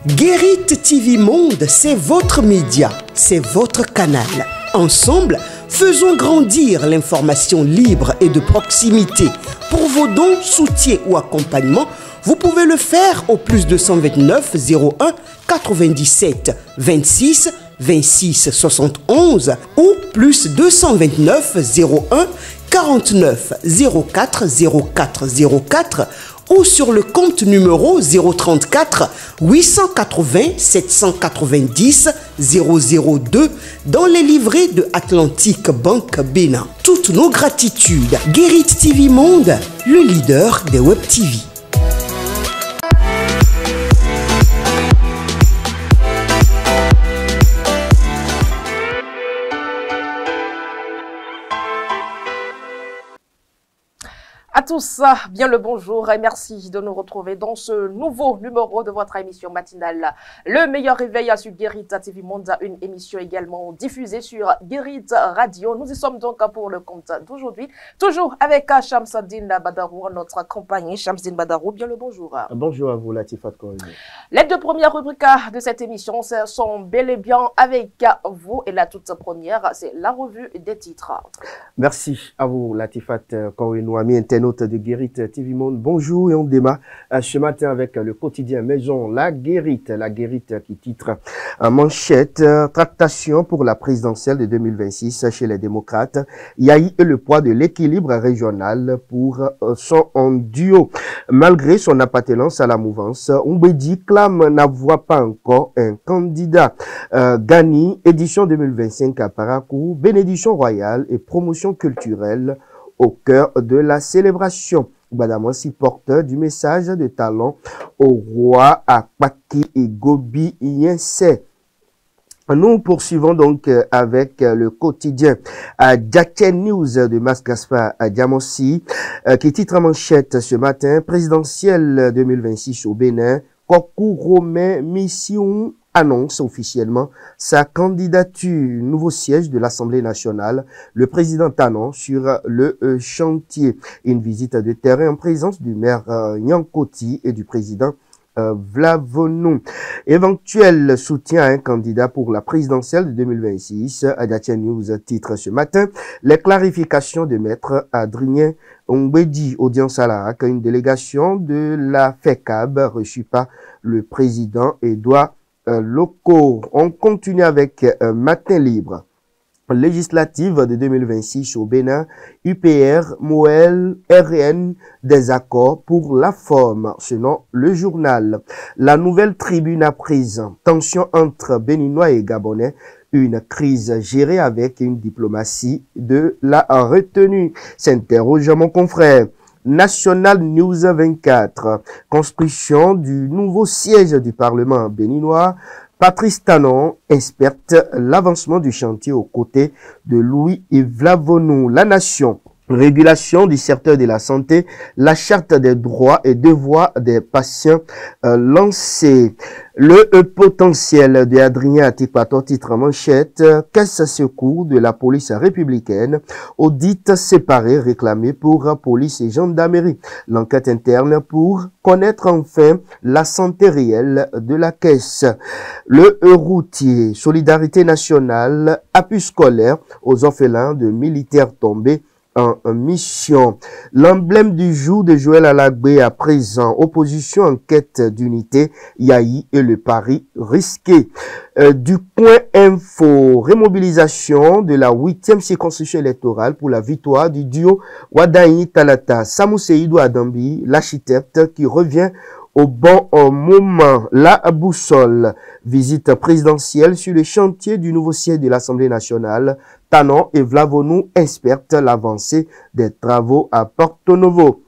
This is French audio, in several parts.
Guérit TV Monde, c'est votre média, c'est votre canal. Ensemble, faisons grandir l'information libre et de proximité. Pour vos dons, soutiens ou accompagnements, vous pouvez le faire au plus 229 01 97 26 26 71 ou plus 229 01 49 04 04 04 ou sur le compte numéro 034 880 790 002 dans les livrets de Atlantic Bank Bénin. Toutes nos gratitudes. Guérit TV Monde, le leader des Web TV. À tous, bien le bonjour et merci de nous retrouver dans ce nouveau numéro de votre émission matinale. Le meilleur réveil sur Guérit TV Monde, une émission également diffusée sur Guérit Radio. Nous y sommes donc pour le compte d'aujourd'hui, toujours avec Shamsuddin Badarou, notre compagnie. Shamsuddin Badarou, bien le bonjour. Bonjour à vous, Latifat Korini. Les deux premières rubriques de cette émission sont bel et bien avec vous. Et la toute première, c'est la revue des titres. Merci à vous, Latifat Korini, amis internautes de Guérit TV Monde. Bonjour et on démarre ce matin avec le quotidien Maison La Guérit qui titre manchette tractation pour la présidentielle de 2026 chez les démocrates. Yahi et le poids de l'équilibre régional pour son duo. Malgré son appartenance à la mouvance, Umbedi clame n'avoir pas encore un candidat. Gani, édition 2025 à Parakou, bénédiction royale et promotion culturelle au cœur de la célébration. Badamansi porte du message de talent au roi Akpaki et Gobi Yense. Nous poursuivons donc avec le quotidien Jacken News de Mas Gaspard Diamansi qui titre en manchette ce matin présidentielle 2026 au Bénin. Kokou Romain Mission annonce officiellement sa candidature. Nouveau siège de l'Assemblée nationale. Le président annonce sur le chantier. Une visite de terrain en présence du maire Nyankoti et du président Vlavonou. Éventuel soutien à un candidat pour la présidentielle de 2026. Adiatia News titre ce matin les clarifications de maître Adrien Umbedi. Audience à la HAC, une délégation de la FECAB reçue par le président Edouard Locaux. On continue avec Matin Libre. Législative de 2026 au Bénin, UPR, MOEL, RN, des accords pour la forme, selon le journal. La nouvelle tribune à présent. Tension entre Béninois et Gabonais. Une crise gérée avec une diplomatie de la retenue. S'interroge mon confrère. National News 24. Construction du nouveau siège du Parlement béninois. Patrice Tanon experte l'avancement du chantier aux côtés de Louis-Yves Vlavonou. La Nation. Régulation du secteur de la santé, la charte des droits et devoirs des patients lancée. Le potentiel de Adrien Atikpato titre en manchette, caisse secours de la police républicaine, audit séparé réclamé pour police et gendarmerie. L'enquête interne pour connaître enfin la santé réelle de la caisse. Le routier, solidarité nationale, appui scolaire aux orphelins de militaires tombés en mission. L'emblème du jour de Joël Alagbé à présent. Opposition en quête d'unité. Yahi et le pari risqué. Du point info. Remobilisation de la 8e circonscription électorale pour la victoire du duo Wadaini Talata. Samou Seydou Adambi, l'architecte qui revient au bon moment. La boussole. Visite présidentielle sur le chantier du nouveau siège de l'Assemblée nationale. Tanon et Vlavonou expertent l'avancée des travaux à Porto Novo.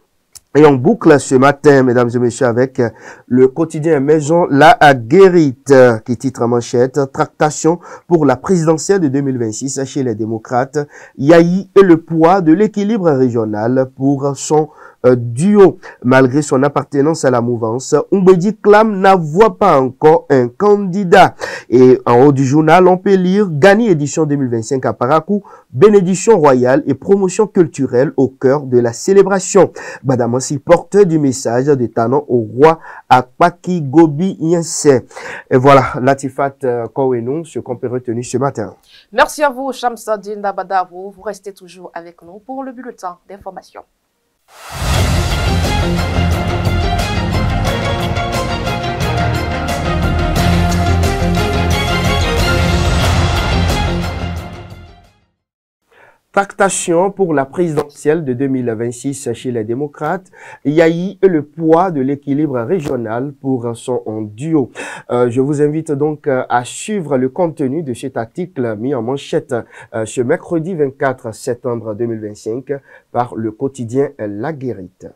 Et on boucle ce matin, mesdames et messieurs, avec le quotidien Maison La Guérit, qui titre en manchette, tractation pour la présidentielle de 2026 chez les démocrates. Yahi et le poids de l'équilibre régional pour son duo. Malgré son appartenance à la mouvance, Umbedi Clam n'avoue pas encore un candidat. Et en haut du journal, on peut lire Gani édition 2025 à Parakou, bénédiction royale et promotion culturelle au cœur de la célébration. Badamassi porteur du message de Tanon au roi Akpaki Gobi Yense. Et voilà, Latifat Kowenou, ce qu'on peut retenir ce matin. Merci à vous, Shamsadine Dabadavo. Vous restez toujours avec nous pour le bulletin d'information. Tractation pour la présidentielle de 2026 chez les démocrates, Yayi et le poids de l'équilibre régional pour son duo. Je vous invite donc à suivre le contenu de cet article mis en manchette ce mercredi 24 septembre 2025 par le quotidien La Guérite.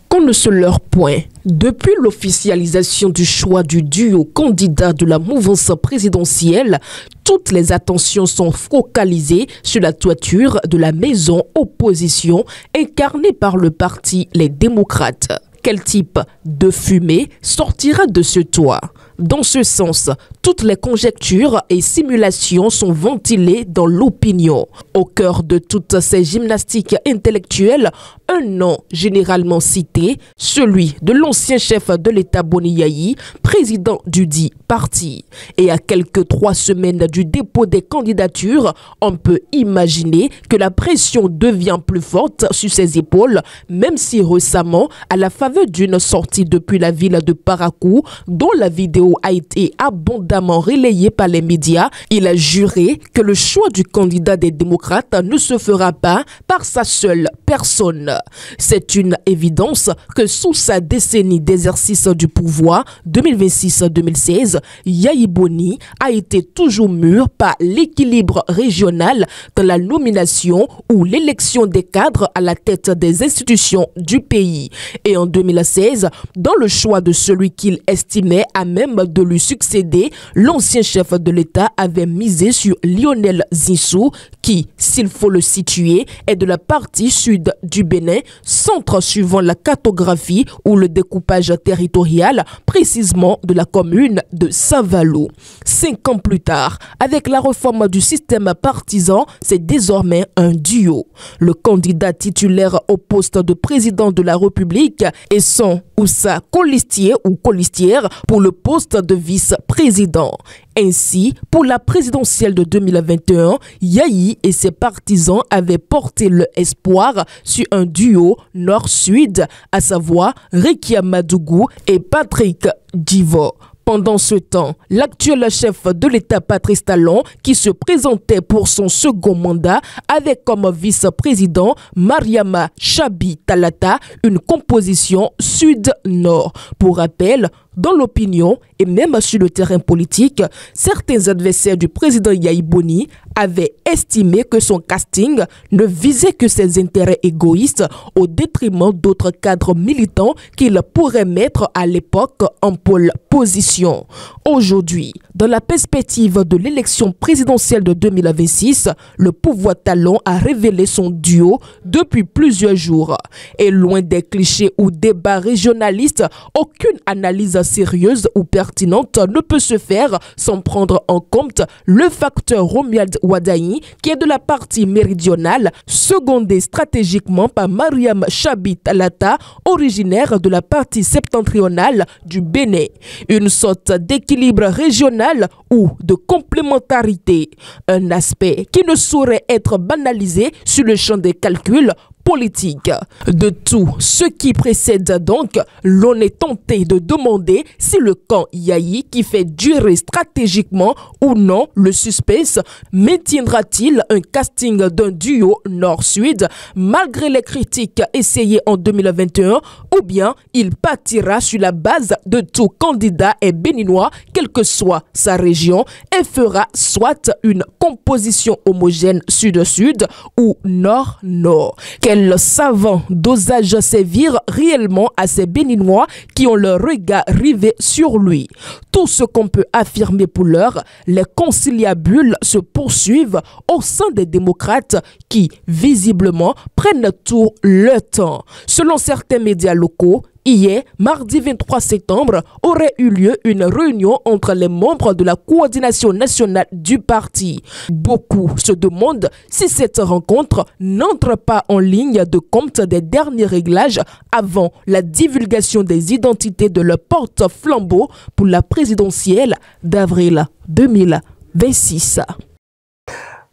Qu'on ne se leurre point. Depuis l'officialisation du choix du duo candidat de la mouvance présidentielle, toutes les attentions sont focalisées sur la toiture de la maison opposition incarnée par le parti Les Démocrates. Quel type de fumée sortira de ce toit? Dans ce sens, toutes les conjectures et simulations sont ventilées dans l'opinion. Au cœur de toutes ces gymnastiques intellectuelles, un nom généralement cité, celui de l'ancien chef de l'État Boni Yayi, président du dit parti. Et à quelques 3 semaines du dépôt des candidatures, on peut imaginer que la pression devient plus forte sur ses épaules, même si récemment, à la faveur d'une sortie depuis la ville de Parakou, dont la vidéo a été abondamment relayée par les médias, il a juré que le choix du candidat des démocrates ne se fera pas par sa seule personne. C'est une évidence que sous sa décennie d'exercice du pouvoir 2026-2016, Yayi Boni a été toujours mûr par l'équilibre régional dans la nomination ou l'élection des cadres à la tête des institutions du pays. Et en 2016, dans le choix de celui qu'il estimait à même de lui succéder, l'ancien chef de l'État avait misé sur Lionel Zinsou, qui, s'il faut le situer, est de la partie sud du Bénin, centre suivant la cartographie ou le découpage territorial, précisément de la commune de Saint-Valo. 5 ans plus tard, avec la réforme du système partisan, c'est désormais un duo. Le candidat titulaire au poste de président de la République et son ou sa colistier ou colistière pour le poste de vice-président. Ainsi, pour la présidentielle de 2021, Yayi et ses partisans avaient porté le espoir sur un duo nord-sud, à savoir Rekia Madougou et Patrick Divo. Pendant ce temps, l'actuel chef de l'État Patrice Talon, qui se présentait pour son second mandat, avait comme vice-président Mariama Chabi Talata, une composition sud-nord. Pour rappel, dans l'opinion et même sur le terrain politique, certains adversaires du président Yayi Boni avaient estimé que son casting ne visait que ses intérêts égoïstes au détriment d'autres cadres militants qu'il pourrait mettre à l'époque en pole position. Aujourd'hui, dans la perspective de l'élection présidentielle de 2026, le pouvoir Talon a révélé son duo depuis plusieurs jours. Et loin des clichés ou débats régionalistes, aucune analyse sérieuse ou pertinente ne peut se faire sans prendre en compte le facteur Romuald Wadayi, qui est de la partie méridionale, secondé stratégiquement par Mariam Chabi Talata, originaire de la partie septentrionale du Bénin. Une sorte d'équilibre régional ou de complémentarité, un aspect qui ne saurait être banalisé sur le champ des calculs politique. De tout ce qui précède donc, l'on est tenté de demander si le camp Yayi, qui fait durer stratégiquement ou non le suspense, maintiendra-t-il un casting d'un duo nord-sud malgré les critiques essayées en 2021, ou bien il partira sur la base de tout candidat et béninois, quelle que soit sa région, et fera soit une composition homogène sud-sud ou nord-nord. Quelle Quel savant dosage sévir réellement à ces Béninois qui ont leur regard rivé sur lui. Tout ce qu'on peut affirmer pour l'heure, les conciliabules se poursuivent au sein des démocrates qui, visiblement, prennent tout le temps. Selon certains médias locaux, hier, mardi 23 septembre, aurait eu lieu une réunion entre les membres de la coordination nationale du parti. Beaucoup se demandent si cette rencontre n'entre pas en ligne de compte des derniers réglages avant la divulgation des identités de leur porte-flambeau pour la présidentielle d'avril 2026.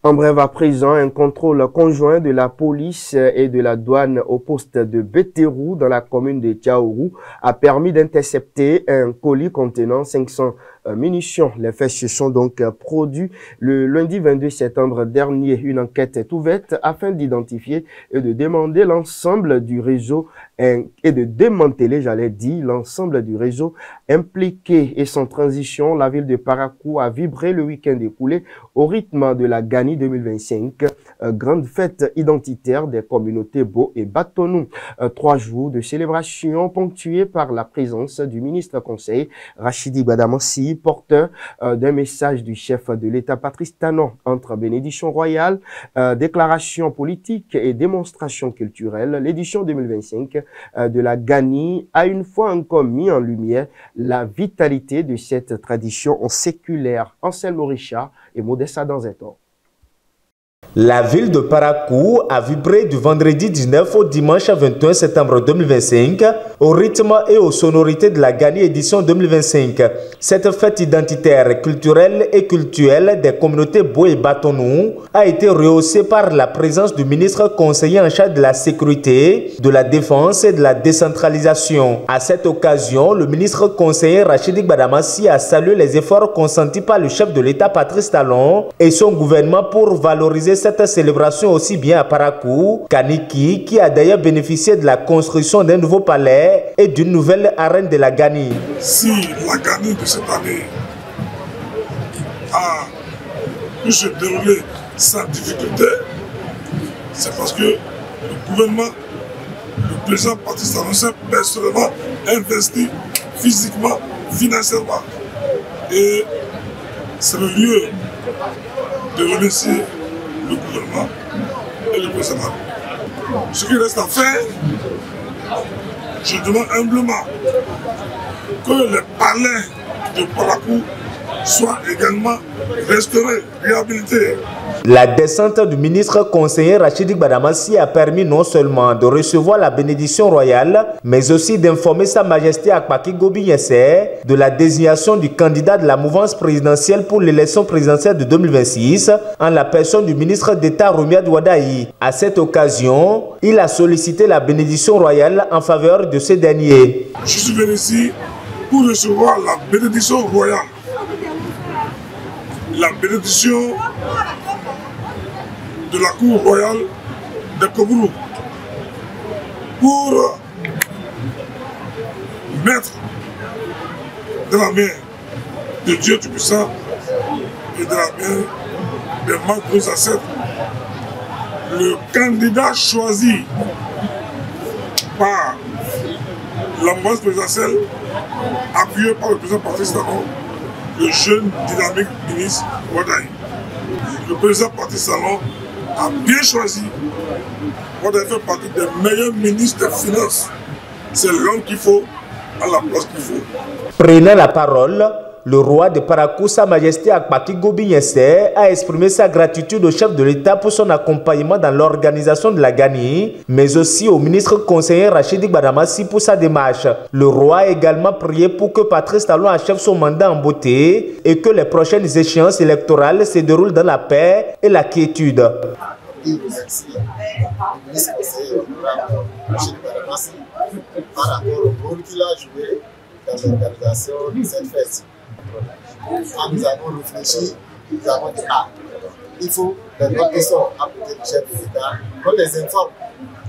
En bref, à présent, un contrôle conjoint de la police et de la douane au poste de Bétérou dans la commune de Tiaourou a permis d'intercepter un colis contenant 500 munitions. Les faits se sont donc produits le lundi 22 septembre dernier. Une enquête est ouverte afin d'identifier et de demander l'ensemble du réseau et de démanteler, l'ensemble du réseau impliqué. Et sans transition, la ville de Parakou a vibré le week-end écoulé au rythme de la Gani 2025, grande fête identitaire des communautés Bo et Batonou. 3 jours de célébration ponctués par la présence du ministre conseil Rachidi Badamassi, porteur d'un message du chef de l'État Patrice Talon. Entre bénédiction royale, déclaration politique et démonstration culturelle, l'édition 2025 de la Gani a une fois encore mis en lumière la vitalité de cette tradition séculaire. Anselme Richard et Modesta Danzetor. La ville de Parakou a vibré du vendredi 19 au dimanche 21 septembre 2025 au rythme et aux sonorités de la Gani édition 2025. Cette fête identitaire, culturelle et cultuelle des communautés Bo et Batonou a été rehaussée par la présence du ministre conseiller en charge de la sécurité, de la défense et de la décentralisation. À cette occasion, le ministre conseiller Rachidi Badamassi a salué les efforts consentis par le chef de l'État Patrice Talon et son gouvernement pour valoriser cette célébration aussi bien à Parakou qu'à Niki, qui a d'ailleurs bénéficié de la construction d'un nouveau palais et d'une nouvelle arène de la Gani. Si la Gani de cette année a pu se dérouler sans difficulté, c'est parce que le gouvernement, le président Patrice Talon s'est personnellement investi physiquement, financièrement. Et c'est le lieu de remercier le gouvernement et le président. Ce qui reste à faire, je demande humblement que les palais de Parakou soient également restaurés, réhabilités. La descente du ministre conseiller Rachidi Badamassi a permis non seulement de recevoir la bénédiction royale, mais aussi d'informer Sa Majesté Akpaki Gobi Nyese de la désignation du candidat de la mouvance présidentielle pour l'élection présidentielle de 2026 en la personne du ministre d'État Rumia Douadaï. À cette occasion, il a sollicité la bénédiction royale en faveur de ce dernier. Je suis venu ici pour recevoir la bénédiction royale. La bénédiction de la cour royale de Koboulou pour mettre de la main de Dieu Tout-Puissant et de la main des membres de sa scène le candidat choisi par la mouvance présidentielle appuyé par le président Patrice Talon, le jeune dynamique ministre Wadaï. Le président Patrice Talon a bien choisi. Wadaï fait partie des meilleurs ministres des Finances. C'est l'homme qu'il faut à la place qu'il faut. Prenant la parole, le roi de Parakou, Sa Majesté Akpaki Gobi Nyese, a exprimé sa gratitude au chef de l'État pour son accompagnement dans l'organisation de la Gani, mais aussi au ministre conseiller Rachidi Badamassi pour sa démarche. Le roi a également prié pour que Patrice Talon achève son mandat en beauté et que les prochaines échéances électorales se déroulent dans la paix et la quiétude. Merci au ministre conseiller Rachidi Badamassi par rapport au rôle qu'il a joué dans l'organisation de cette fête. Quand nous avons réfléchi, nous avons dit il faut que les autres sont à côté du chef de l'État, qu'on les informe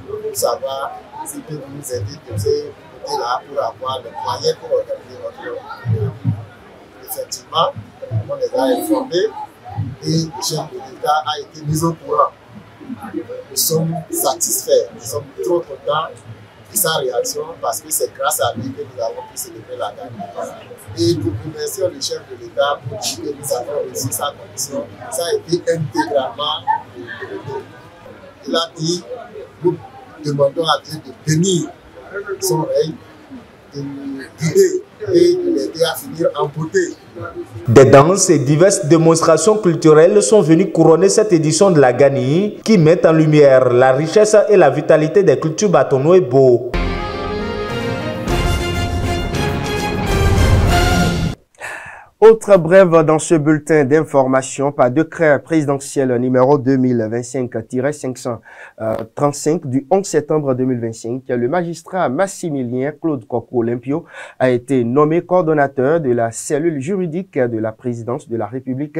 pour savoir s'ils peuvent nous aider de ce côté-là pour avoir les moyens pour organiser notre. Effectivement, on les a informés et le chef de l'État a été mis au courant. nous sommes satisfaits, nous sommes trop contents de sa réaction parce que c'est grâce à lui que nous avons pu célébrer la gagne. Et nous remercions le chef de l'État pour dire que nous avons reçu sa commission. Ça a été intégralement développé. Il a dit, nous demandons à Dieu de bénir son règne, de nous guider et de l'aider à finir en beauté. Des danses et diverses démonstrations culturelles sont venues couronner cette édition de la Gani qui met en lumière la richesse et la vitalité des cultures Batono et Bo. Autre brève dans ce bulletin d'information par décret présidentiel numéro 2025-535 du 11 septembre 2025, le magistrat Massimilien Claude Koko Olympio a été nommé coordonnateur de la cellule juridique de la présidence de la République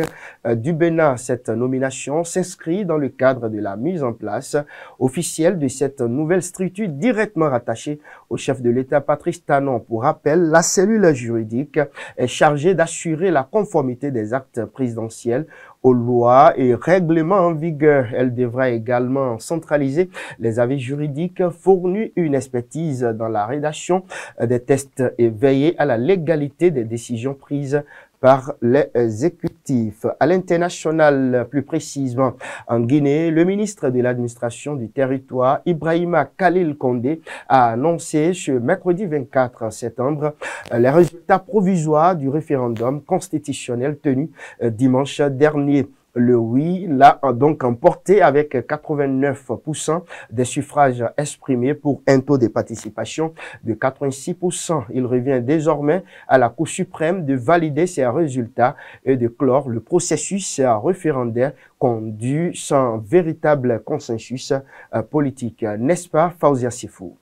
du Bénin. Cette nomination s'inscrit dans le cadre de la mise en place officielle de cette nouvelle structure directement rattachée au chef de l'État Patrice Talon. Pour rappel, la cellule juridique est chargée d'assurer la conformité des actes présidentiels aux lois et règlements en vigueur. Elle devra également centraliser les avis juridiques, fournir une expertise dans la rédaction des tests et veiller à la légalité des décisions prises par les exécutifs. À l'international, plus précisément en Guinée, le ministre de l'administration du territoire, Ibrahima Khalil Condé, a annoncé ce mercredi 24 septembre les résultats provisoires du référendum constitutionnel tenu dimanche dernier. Le oui l'a donc emporté avec 89% des suffrages exprimés pour un taux de participation de 86%. Il revient désormais à la Cour suprême de valider ces résultats et de clore le processus référendaire conduit sans véritable consensus politique. N'est-ce pas, Fauzia Sifou?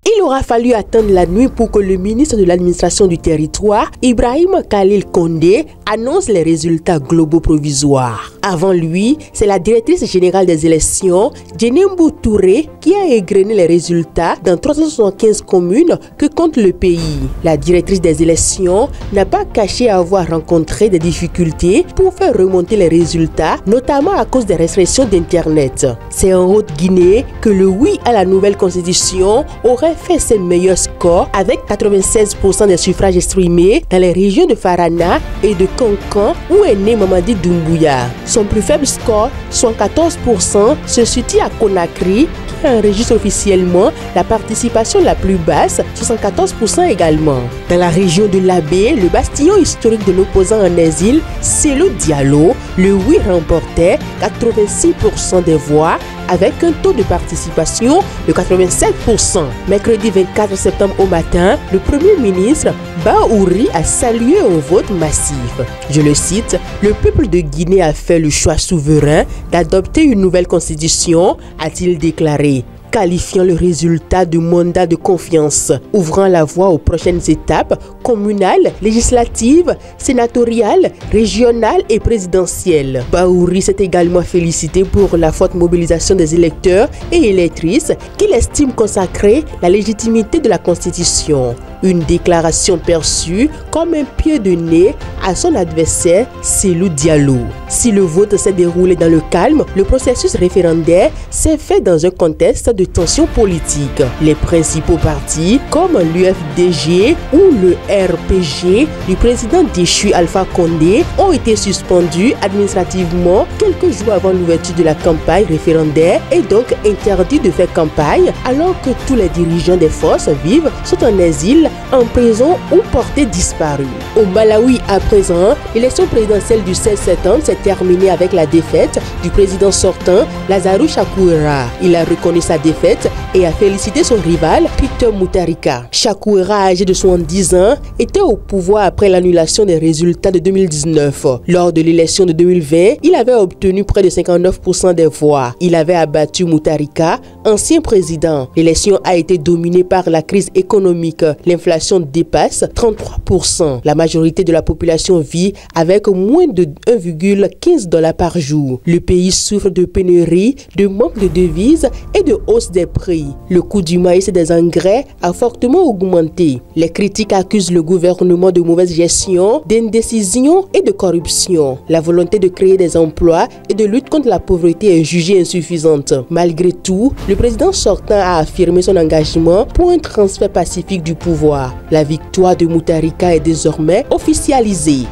Il aura fallu attendre la nuit pour que le ministre de l'administration du territoire, Ibrahima Khalil Condé, annonce les résultats globaux provisoires. Avant lui, c'est la directrice générale des élections, Djenembo Touré, qui a égrené les résultats dans 375 communes que compte le pays. La directrice des élections n'a pas caché avoir rencontré des difficultés pour faire remonter les résultats, notamment à cause des restrictions d'Internet. C'est en Haute-Guinée que le oui à la nouvelle constitution aurait fait ses meilleurs scores avec 96% des suffrages exprimés dans les régions de Farana et de Kankan où est né Mamadi Doumbouya. Son plus faible score, 74%, se situe à Conakry qui enregistre officiellement la participation la plus basse, 74% également. Dans la région de l'Abbé, le bastillon historique de l'opposant en exil, Cellou Diallo, le oui remportait 86% des voix avec un taux de participation de 87%. Mercredi 24 septembre au matin, le Premier ministre Baouri a salué un vote massif. Je le cite, « Le peuple de Guinée a fait le choix souverain d'adopter une nouvelle constitution », a-t-il déclaré, qualifiant le résultat de mandat de confiance, ouvrant la voie aux prochaines étapes communales, législatives, sénatoriales, régionales et présidentielles. Baouri s'est également félicité pour la forte mobilisation des électeurs et électrices qu'il estime consacrer la légitimité de la Constitution. Une déclaration perçue comme un pied de nez à son adversaire Cellou Diallo. Si le vote s'est déroulé dans le calme, le processus référendaire s'est fait dans un contexte de tension politique. Les principaux partis, comme l'UFDG ou le RPG du président déchu Alpha Condé, ont été suspendus administrativement quelques jours avant l'ouverture de la campagne référendaire et donc interdits de faire campagne alors que tous les dirigeants des forces vives sont en exil, en prison ou portés disparus. Au Malawi à présent, l'élection présidentielle du 16 septembre s'est terminée avec la défaite du président sortant Lazarou Chakwera. Il a reconnu sa défaite et a félicité son rival Peter Mutharika. Chakwera, âgé de 70 ans, était au pouvoir après l'annulation des résultats de 2019. Lors de l'élection de 2020, il avait obtenu près de 59% des voix. Il avait abattu Mutharika, ancien président. L'élection a été dominée par la crise économique. L'inflation dépasse 33%. La majorité de la population vit avec moins de 1,4 $15 par jour. Le pays souffre de pénurie, de manque de devises et de hausse des prix. Le coût du maïs et des engrais a fortement augmenté. Les critiques accusent le gouvernement de mauvaise gestion, d'indécision et de corruption. La volonté de créer des emplois et de lutte contre la pauvreté est jugée insuffisante. Malgré tout, le président sortant a affirmé son engagement pour un transfert pacifique du pouvoir. La victoire de Mutharika est désormais officialisée.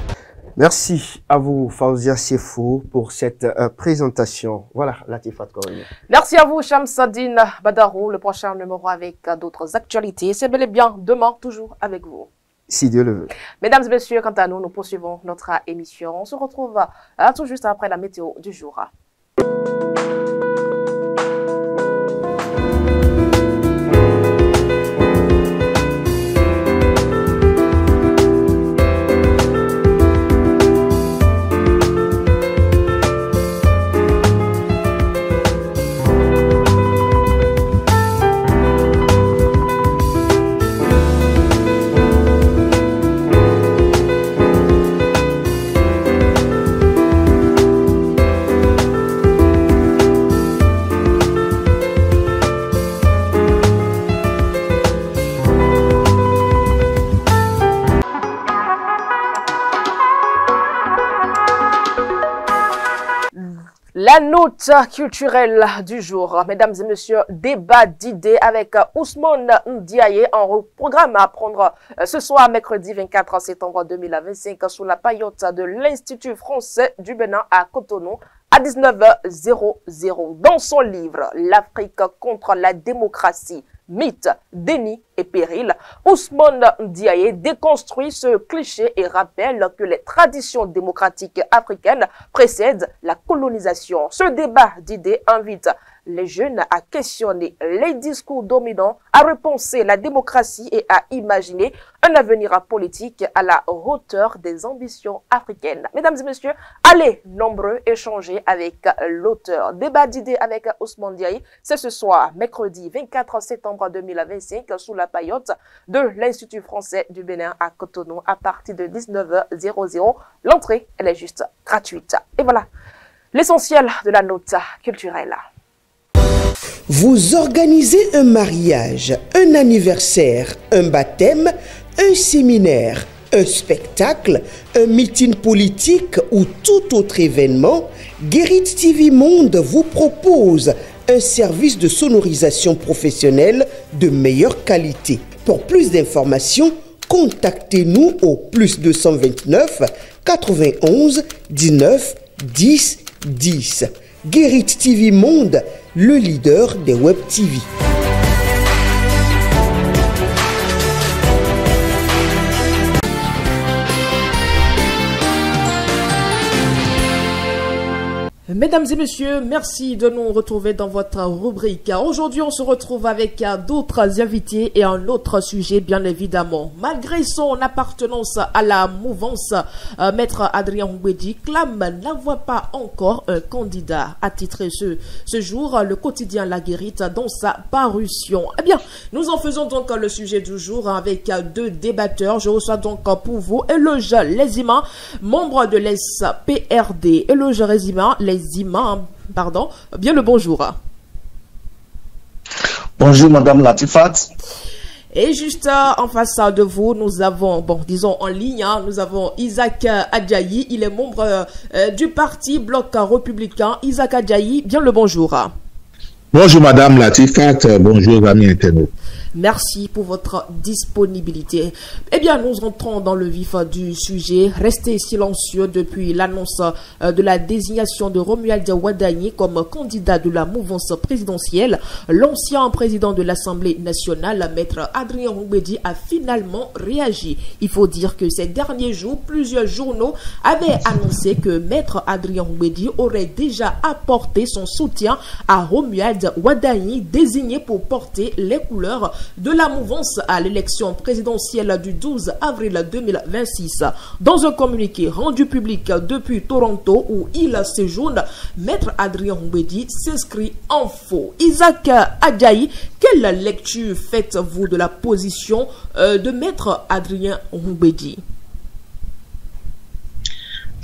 Merci à vous, Fauzia Sefo, pour cette présentation. Voilà, Latifat Korini. Merci à vous, Shamsadine Badarou. Le prochain numéro avec d'autres actualités. C'est bel et bien demain, toujours avec vous. Si Dieu le veut. Mesdames et messieurs, quant à nous, nous poursuivons notre émission. On se retrouve tout juste après la météo du jour. La note culturelle du jour, mesdames et messieurs, débat d'idées avec Ousmane Ndiaye en programme à prendre ce soir, mercredi 24 septembre 2025, sous la paillote de l'Institut français du Bénin à Cotonou à 19h00. Dans son livre « L'Afrique contre la démocratie, mythe, déni et péril », Ousmane Ndiaye déconstruit ce cliché et rappelle que les traditions démocratiques africaines précèdent la colonisation. Ce débat d'idées invite les jeunes à questionner les discours dominants, à repenser la démocratie et à imaginer un avenir politique à la hauteur des ambitions africaines. Mesdames et messieurs, allez nombreux échanger avec l'auteur. Débat d'idées avec Ousmane Ndiaye, c'est ce soir, mercredi 24 septembre 2025, sous la paillote de l'Institut français du Bénin à Cotonou à partir de 19h00. L'entrée, elle est juste gratuite. Et voilà, l'essentiel de la note culturelle. Vous organisez un mariage, un anniversaire, un baptême, un séminaire, un spectacle, un meeting politique ou tout autre événement, Guérit TV Monde vous propose un service de sonorisation professionnelle de meilleure qualité. Pour plus d'informations, contactez-nous au +229 91 19 10 10. Guérit TV Monde, le leader des Web TV. Mesdames et messieurs, merci de nous retrouver dans votre rubrique. Aujourd'hui, on se retrouve avec d'autres invités et un autre sujet, bien évidemment. Malgré son appartenance à la mouvance, Maître Adrien Ngwedi clame n'avoir pas encore un candidat. Attitré ce jour, le quotidien La Guérite dans sa parution. Eh bien, nous en faisons donc le sujet du jour avec deux débatteurs. Je reçois donc pour vous Eloge Lezima, membre de l'SPRD. Eloge Lezima, pardon, bien le bonjour. Bonjour Madame Latifat. Et juste en face de vous, nous avons, disons en ligne, nous avons Isaac Adjayi, il est membre du parti Bloc républicain. Isaac Adjayi, bien le bonjour. Bonjour Madame Latifat, bonjour amis internautes. Merci pour votre disponibilité. Eh bien, nous entrons dans le vif du sujet. Restez silencieux depuis l'annonce de la désignation de Romuald Wadagni comme candidat de la mouvance présidentielle. L'ancien président de l'Assemblée nationale, Maître Adrien Ngwedi, a finalement réagi. Il faut dire que ces derniers jours, plusieurs journaux avaient annoncé que Maître Adrien Ngwedi aurait déjà apporté son soutien à Romuald Wadagni, désigné pour porter les couleurs de la mouvance à l'élection présidentielle du 12 avril 2026. Dans un communiqué rendu public depuis Toronto où il séjourne, Maître Adrien Ngwedi s'inscrit en faux. Isaac Adjayi, quelle lecture faites-vous de la position de Maître Adrien Ngwedi?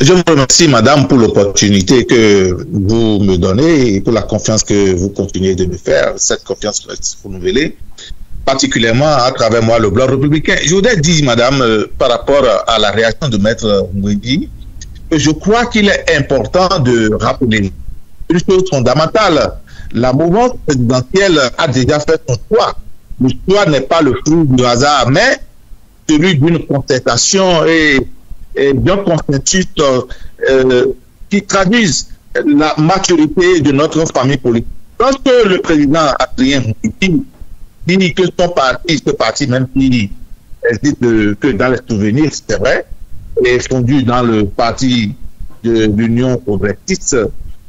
Je vous remercie, madame, pour l'opportunité que vous me donnez et pour la confiance que vous continuez de me faire. Cette confiance reste renouvelée, particulièrement à travers moi, le Bloc républicain. Je voudrais dire, madame, par rapport à la réaction de Maître Ngwedi, que je crois qu'il est important de rappeler une chose fondamentale. La mouvance présidentielle a déjà fait son choix. Le choix n'est pas le fruit du hasard, mais celui d'une concertation et d'un consensus qui traduisent la maturité de notre famille politique. Lorsque le président Adrien Ngwedi dit que son parti, ce parti même qui existe que dans les souvenirs, c'est vrai, est fondu dans le parti de l'Union progressiste,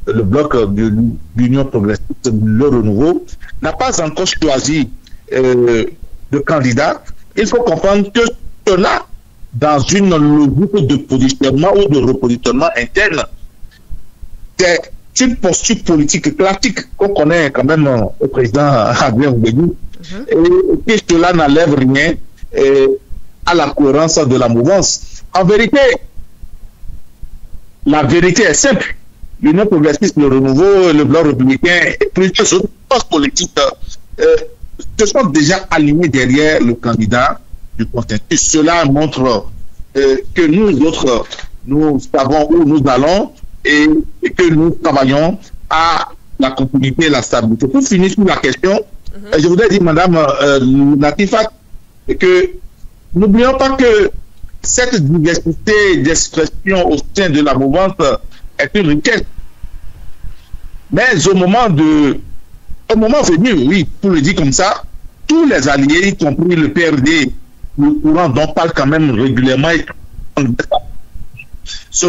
le bloc de l'Union progressiste, le renouveau, n'a pas encore choisi de candidat. Il faut comprendre que cela, dans une logique de positionnement ou de repositionnement interne, c'est une posture politique classique qu'on connaît quand même au président Adrien Ngwedi, et que cela n'enlève rien à la cohérence de la mouvance. En vérité, la vérité est simple. L'Union progressiste, le renouveau, le Bloc républicain et plusieurs autres forces politiques se sont déjà alignés derrière le candidat du consensus. Cela montre que nous autres, nous savons où nous allons et que nous travaillons à la continuité et la stabilité. Pour finir sur la question, je voudrais dire, madame Latifat, que n'oublions pas que cette diversité d'expression au sein de la mouvance est une richesse. Mais au moment venu, oui, pour le dire comme ça, tous les alliés, y compris le PRD, le courant dont parle quand même régulièrement, se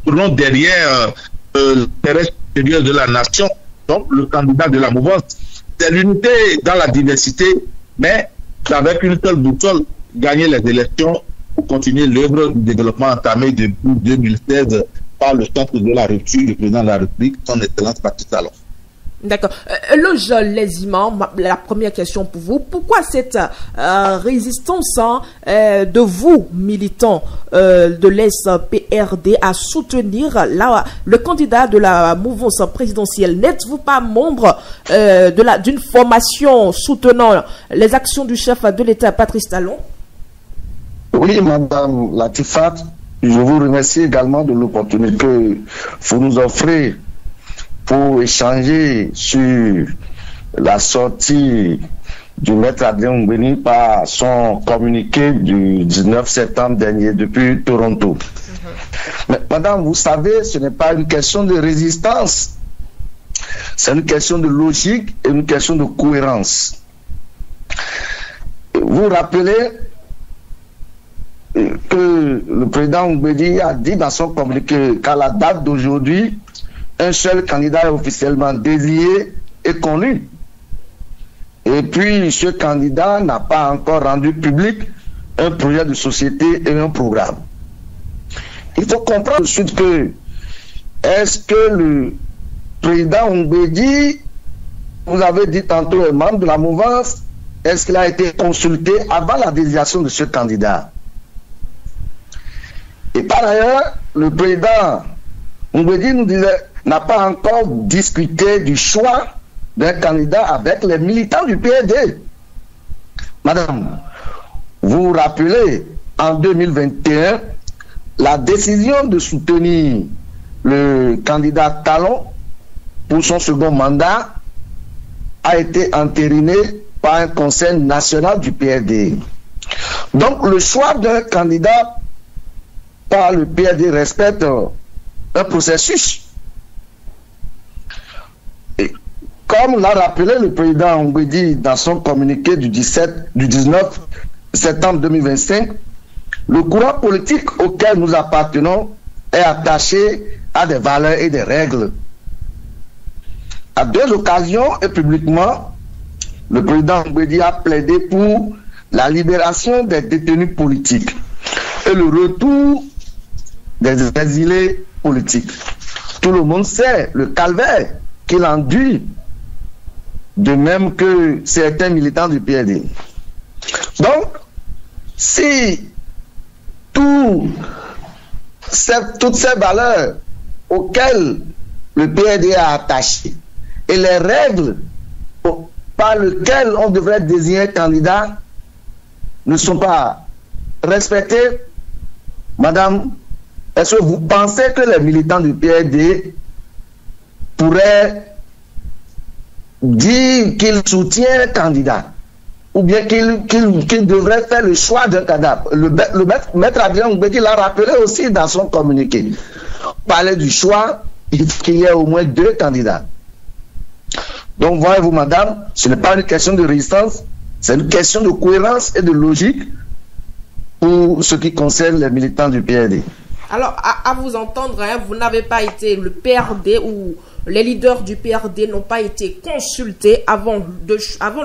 tournent derrière l'intérêt supérieur de la nation, donc le candidat de la mouvance. C'est l'unité dans la diversité, mais avec une seule boussole, gagner les élections pour continuer l'œuvre du développement entamé depuis 2016 par le centre de la rupture du président de la République, son excellence Patrice Talon. D'accord. Eloge Léziman, la première question pour vous. Pourquoi cette résistance de vous, militants de l'ES-PRD, à soutenir le candidat de la mouvance présidentielle? N'êtes-vous pas membre d'une formation soutenant les actions du chef de l'État, Patrice Talon? Oui, madame Latifat, je vous remercie également de l'opportunité que vous nous offrez pour échanger sur la sortie du maître Adrien Ngwedi par son communiqué du 19 septembre dernier depuis Toronto. Mais, madame, vous savez, ce n'est pas une question de résistance, c'est une question de logique et une question de cohérence. Vous rappelez que le président Ngwedi a dit dans son communiqué qu'à la date d'aujourd'hui, un seul candidat est officiellement désigné et connu. Et puis, ce candidat n'a pas encore rendu public un projet de société et un programme. Il faut comprendre ensuite que, est-ce que le président Ngwedi, vous avez dit tantôt, est membre de la mouvance, est-ce qu'il a été consulté avant la désignation de ce candidat? Et par ailleurs, le président Ngwedi nous disait, n'a pas encore discuté du choix d'un candidat avec les militants du PRD. Madame, vous vous rappelez, en 2021, la décision de soutenir le candidat Talon pour son second mandat a été entérinée par un conseil national du PRD. Donc, le choix d'un candidat par le PRD respecte un processus. Et comme l'a rappelé le président Ngwedi dans son communiqué du 19 septembre 2025, le courant politique auquel nous appartenons est attaché à des valeurs et des règles. À deux occasions et publiquement, le président Ngwedi a plaidé pour la libération des détenus politiques et le retour des exilés politiques. Tout le monde sait le calvaire qu'il enduit, de même que certains militants du PRD. Donc, si tout toutes ces valeurs auxquelles le PRD a attaché et les règles par lesquelles on devrait désigner un candidat ne sont pas respectées, madame, est-ce que vous pensez que les militants du PRD pourraient dire qu'ils soutiennent un candidat ou bien qu'ils devraient faire le choix d'un candidat? Le maître Adrien Mbedi l'a rappelé aussi dans son communiqué. Parler du choix, il faut qu'il y ait au moins 2 candidats. Donc, voyez-vous, madame, ce n'est pas une question de résistance, c'est une question de cohérence et de logique pour ce qui concerne les militants du PRD. Alors, à vous entendre, hein, vous n'avez pas été le PRD ou les leaders du PRD n'ont pas été consultés avant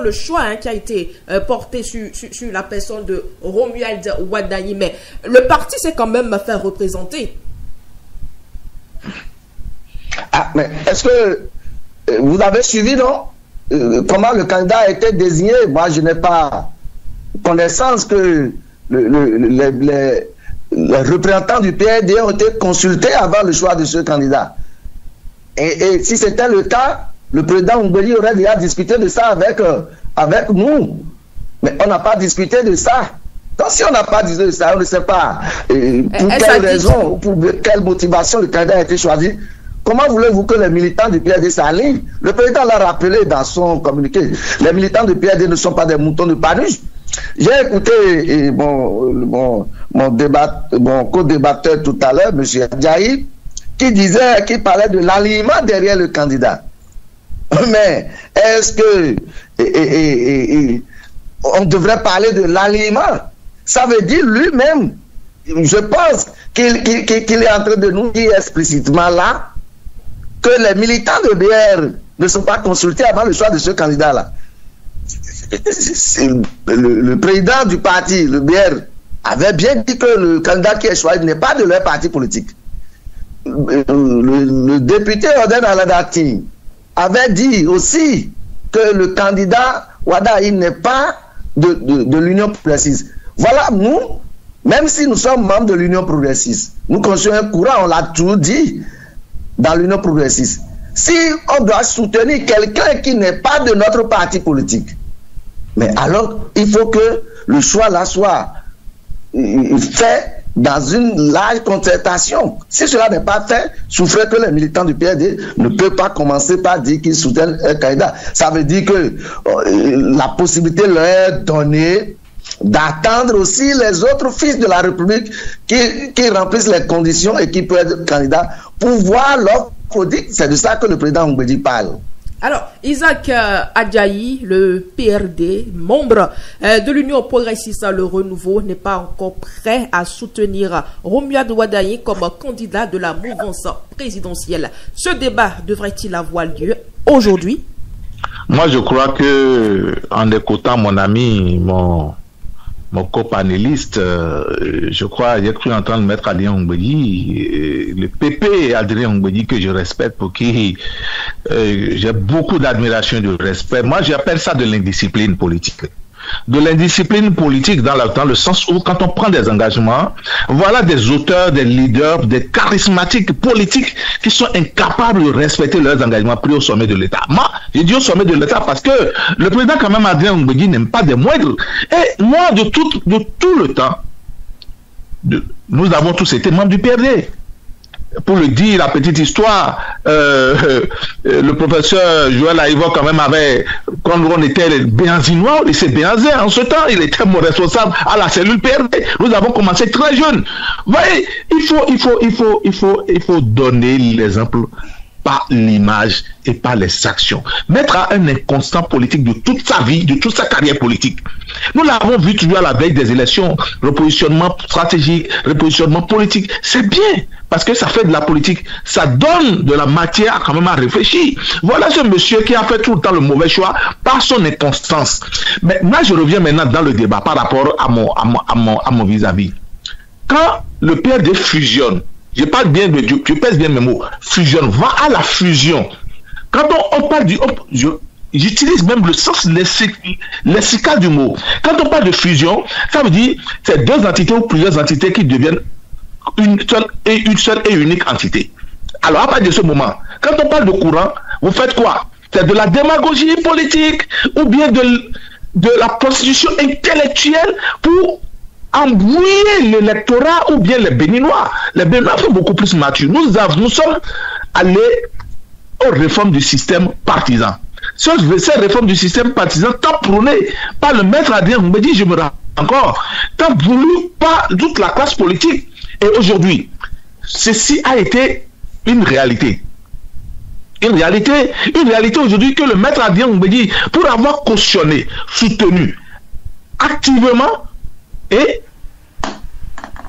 le choix hein, qui a été porté sur la personne de Romuald Wadayi. Mais le parti s'est quand même fait représenter. Ah, mais est-ce que vous avez suivi, non? Comment le candidat a été désigné? Moi, je n'ai pas connaissance que les représentants du PRD ont été consultés avant le choix de ce candidat. Et si c'était le cas, le président Mbedi aurait déjà discuté de ça avec nous. Mais on n'a pas discuté de ça. Donc si on n'a pas discuté de ça, on ne sait pas pour quelle raison ou pour quelle motivation le candidat a été choisi. Comment voulez-vous que les militants du PRD s'alignent? Le président l'a rappelé dans son communiqué. Les militants du PRD ne sont pas des moutons de Paris. J'ai écouté mon co-débatteur tout à l'heure, M. Adjaï, qui parlait de l'alignement derrière le candidat. Mais est-ce que on devrait parler de l'alignement? Ça veut dire lui-même, je pense qu'il est en train de nous dire explicitement là que les militants de BR ne sont pas consultés avant le choix de ce candidat-là. Le président du parti, le BR, avait bien dit que le candidat qui est choisi n'est pas de leur parti politique. Le député Oden Aladati avait dit aussi que le candidat Wadayi n'est pas de l'Union progressiste. Voilà, nous, même si nous sommes membres de l'Union progressiste, nous construisons un courant, on l'a toujours dit, dans l'Union progressiste. Si on doit soutenir quelqu'un qui n'est pas de notre parti politique, mais alors il faut que le choix là soit fait dans une large concertation. Si cela n'est pas fait, souffrez que les militants du PRD ne peuvent pas commencer par dire qu'ils soutiennent un candidat. Ça veut dire que la possibilité leur est donnée d'attendre aussi les autres fils de la République qui remplissent les conditions et qui peuvent être candidats pour voir leur produit. C'est de ça que le président Mbedi parle. Alors, Isaac Adjaï, le PRD, membre de l'Union progressiste Le Renouveau, n'est pas encore prêt à soutenir Romuald Wadayi comme candidat de la mouvance présidentielle. Ce débat devrait-il avoir lieu aujourd'hui? Moi, je crois que, en écoutant mon ami, mon copanéliste, je crois, j'ai cru entendre Maître Adrien Mbedi, le PP Adrien Mbedi que je respecte, pour qui j'ai beaucoup d'admiration et de respect. Moi, j'appelle ça de l'indiscipline politique. De l'indiscipline politique dans le sens où quand on prend des engagements, voilà des auteurs, des leaders, des charismatiques politiques qui sont incapables de respecter leurs engagements pris au sommet de l'État. Moi, j'ai dit au sommet de l'État parce que le président quand même Adrien Mbedi n'aime pas des moindres. Et moi, de tout le temps, nous avons tous été membres du PRD. Pour le dire, la petite histoire, le professeur Joël Aïvo quand même avait, quand on était les Béanzinois, il s'est Béanzé en ce temps, il était mon responsable à la cellule PRD. Nous avons commencé très jeunes. Vous voyez, il faut donner l'exemple par l'image et par les actions. Mettre à un inconstant politique de toute sa vie, de toute sa carrière politique. Nous l'avons vu toujours à la veille des élections, repositionnement stratégique, repositionnement politique. C'est bien, parce que ça fait de la politique. Ça donne de la matière quand même à réfléchir. Voilà ce monsieur qui a fait tout le temps le mauvais choix par son inconstance. Mais moi, je reviens maintenant dans le débat par rapport à mon vis-à-vis. Quand le PRD fusionne, je parle bien de Dieu, je pèse bien mes mots. Fusionne, va à la fusion. Quand on parle du... J'utilise même le sens lexical du mot. Quand on parle de fusion, ça veut dire c'est deux entités ou plusieurs entités qui deviennent une seule et unique entité. Alors, à partir de ce moment, quand on parle de courant, vous faites quoi? C'est de la démagogie politique ou bien de la prostitution intellectuelle pour embrouiller l'électorat ou bien les Béninois. Les Béninois sont beaucoup plus matures. Nous sommes allés aux réformes du système partisan. Ces réformes du système partisan, tant prônées par le maître Adrien Mbedi, je me rends encore, tant voulu par toute la classe politique. Et aujourd'hui, ceci a été une réalité. Une réalité aujourd'hui que le maître Adrien Mbedi, pour avoir cautionné, soutenu activement et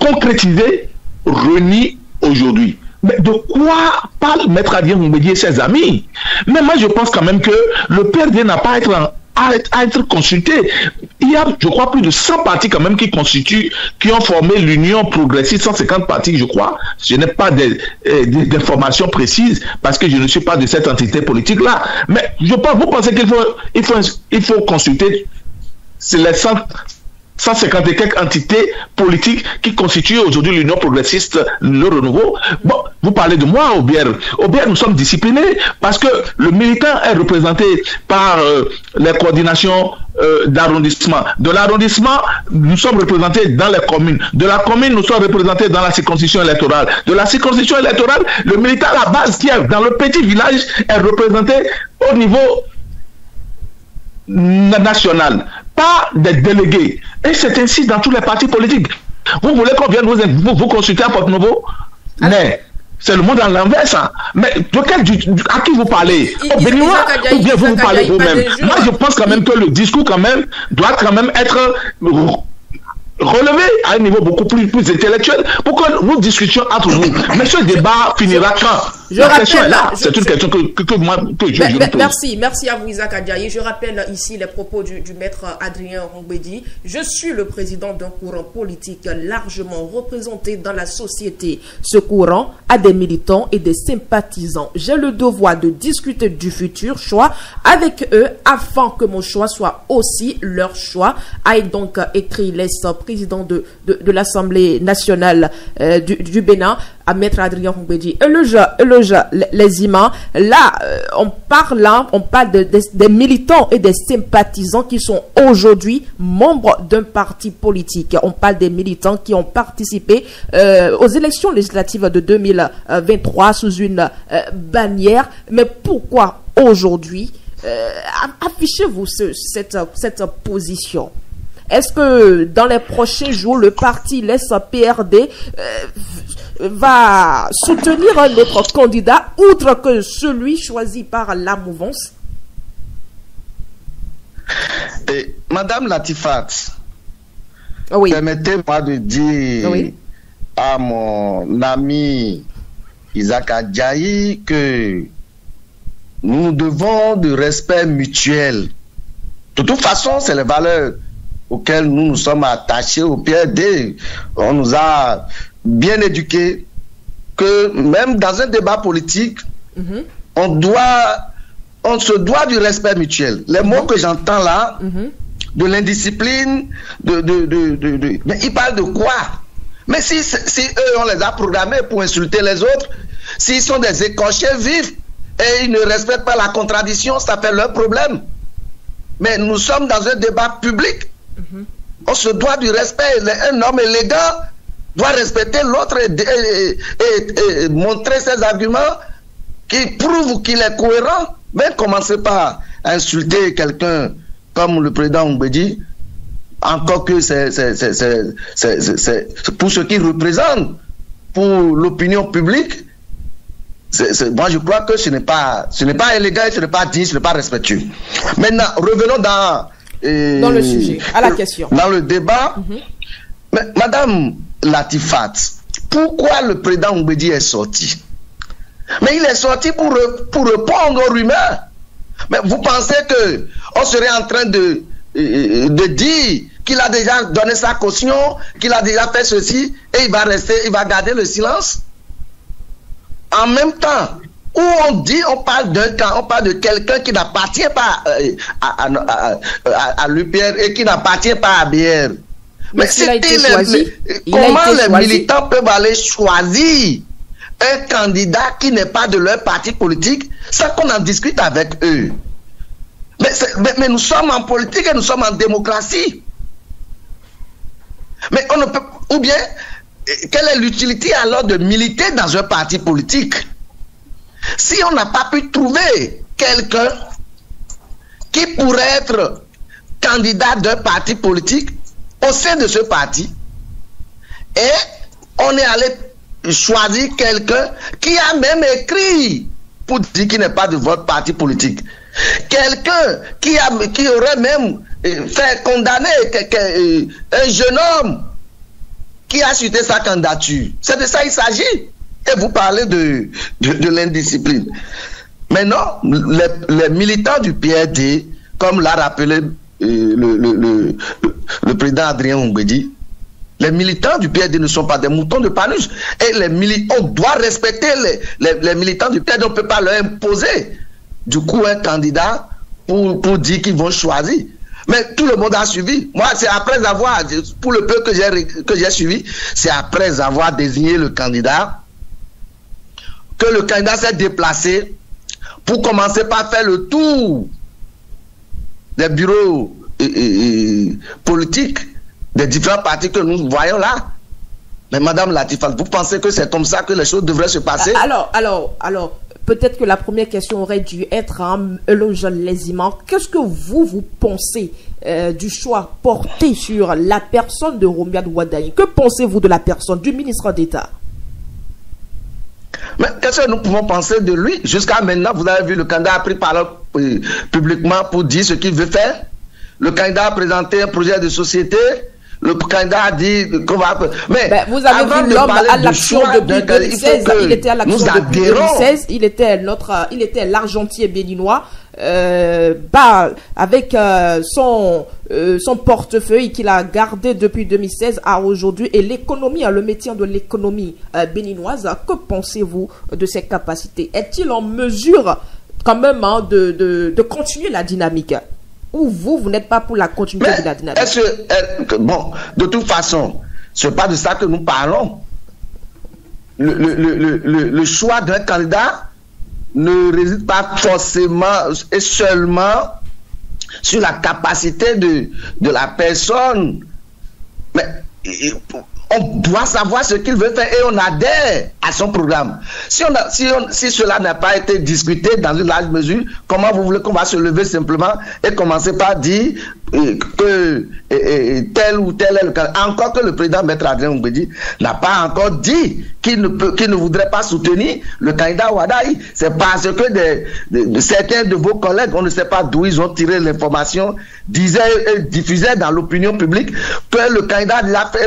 concrétisé, renie aujourd'hui. Mais de quoi parle maître Adrien Mbedi et ses amis? Mais moi je pense quand même que le PRD n'a pas à être consulté. Il y a, je crois, plus de 100 partis quand même qui ont formé l'Union progressiste, 150 partis, je crois. Je n'ai pas d'informations précises parce que je ne suis pas de cette entité politique-là. Mais je pense, vous pensez qu'il faut consulter les 150 et quelques entités politiques qui constituent aujourd'hui l'Union progressiste, le renouveau. Bon, vous parlez de moi, Aubière. Aubière, nous sommes disciplinés parce que le militant est représenté par les coordinations d'arrondissement. De l'arrondissement, nous sommes représentés dans les communes. De la commune, nous sommes représentés dans la circonscription électorale. De la circonscription électorale, le militant à la base qui est dans le petit village est représenté au niveau national, pas des délégués. Et c'est ainsi dans tous les partis politiques. Vous voulez qu'on vienne vous consulter à Porte-Nouveau? Mais c'est le monde à l'envers, ça. Mais à qui vous parlez? Au Béninois ou bien vous parlez vous-même? Moi, je pense quand même que le discours quand même doit quand même être relevé à un niveau beaucoup plus intellectuel pour que nous discutions entre nous. Mais ce débat finira quand? La question est là. C'est une question que je pose. Merci à vous, Isaac Adjaye. Je rappelle ici les propos du maître Adrien Mbedi. Je suis le président d'un courant politique largement représenté dans la société. Ce courant a des militants et des sympathisants. J'ai le devoir de discuter du futur choix avec eux afin que mon choix soit aussi leur choix, a donc écrit l'ex-président de l'Assemblée nationale du Bénin, à maître Adrien Mbedi. Les imams, là, on parle des militants et des sympathisants qui sont aujourd'hui membres d'un parti politique. On parle des militants qui ont participé aux élections législatives de 2023 sous une bannière. Mais pourquoi aujourd'hui affichez-vous cette position? Est-ce que dans les prochains jours, le parti PRD va soutenir un autre candidat, outre que celui choisi par la mouvance? Madame Latifat, oui. Permettez-moi de dire à mon ami Isaac Adjaye que nous devons de respect mutuel. De toute façon, c'est les valeurs auxquelles nous nous sommes attachés au PRD. On nous a bien éduqués que même dans un débat politique, on se doit du respect mutuel. Les mots que j'entends là, de l'indiscipline, mais ils parlent de quoi? Mais si eux, on les a programmés pour insulter les autres, s'ils sont des écorchés vifs et ils ne respectent pas la contradiction, ça fait leur problème. Mais nous sommes dans un débat public. On se doit du respect. Un homme élégant doit respecter l'autre et montrer ses arguments qui prouvent qu'il est cohérent. Mais commencez pas à insulter quelqu'un comme le président Mbedi, encore que c'est pour ce qu'il représente, pour l'opinion publique. Moi, je crois que ce n'est pas élégant, ce n'est pas digne, ce n'est pas respectueux. Maintenant, revenons dans le sujet, à la question. Dans le débat, mais, Madame Latifat, pourquoi le président Mbedi est sorti? Mais il est sorti pour répondre aux rumeurs. Mais vous pensez qu'on serait en train de dire qu'il a déjà donné sa caution, qu'il a déjà fait ceci, et il va garder le silence? En même temps, où on parle d'un camp, on parle de quelqu'un qui n'appartient pas à l'UPR et qui n'appartient pas à BR. Mais s'il a été choisi, comment les militants peuvent aller choisir un candidat qui n'est pas de leur parti politique sans qu'on en discute avec eux? Mais nous sommes en politique et nous sommes en démocratie. Mais on ne peut, ou bien, quelle est l'utilité alors de militer dans un parti politique si on n'a pas pu trouver quelqu'un qui pourrait être candidat d'un parti politique au sein de ce parti, et on est allé choisir quelqu'un qui a même écrit pour dire qu'il n'est pas de votre parti politique, quelqu'un qui aurait même fait condamner un jeune homme qui a suivi sa candidature. C'est de ça il s'agit. Et vous parlez de l'indiscipline. Mais non, les militants du PRD, comme l'a rappelé le président Adrien Ongwedi, les militants du PRD ne sont pas des moutons de Panurge. Et on doit respecter les militants du PRD, on ne peut pas leur imposer du coup un candidat pour dire qu'ils vont choisir. Mais tout le monde a suivi. Moi, c'est après avoir, pour le peu que j'ai suivi, c'est après avoir désigné le candidat que le candidat s'est déplacé pour commencer par faire le tour des bureaux politiques des différents partis que nous voyons là. Mais Madame Latifa, vous pensez que c'est comme ça que les choses devraient se passer? Alors, peut-être que la première question aurait dû être Eloge Leziman. Qu'est-ce que vous pensez du choix porté sur la personne de Romuald Wadaye? Que pensez-vous de la personne du ministre d'État? Mais qu'est-ce que nous pouvons penser de lui? Jusqu'à maintenant, vous avez vu, le candidat a pris parole publiquement pour dire ce qu'il veut faire. Le candidat a présenté un projet de société. Le candidat a dit qu'on va... Mais vous avez vu l'homme à l'action depuis 2016. Il était à l'action depuis 2016. Il était l'argentier béninois. Avec son portefeuille qu'il a gardé depuis 2016 à aujourd'hui, et l'économie, le maintien de l'économie béninoise. Que pensez-vous de ses capacités? Est-il en mesure quand même de continuer la dynamique? Ou vous n'êtes pas pour la continuité de la dynamique? Bon, de toute façon, ce n'est pas de ça que nous parlons. Le choix d'un candidat ne réside pas forcément et seulement sur la capacité de la personne. Mais on doit savoir ce qu'il veut faire et on adhère à son programme. Si cela n'a pas été discuté dans une large mesure, comment vous voulez qu'on va se lever simplement et commencer par dire que tel ou tel est le cas? Encore que le président Maître Adrien Ongwedi n'a pas encore dit qu'il ne voudrait pas soutenir le candidat Wadaye. C'est parce que certains de vos collègues, on ne sait pas d'où ils ont tiré l'information, disaient et diffusaient dans l'opinion publique que le candidat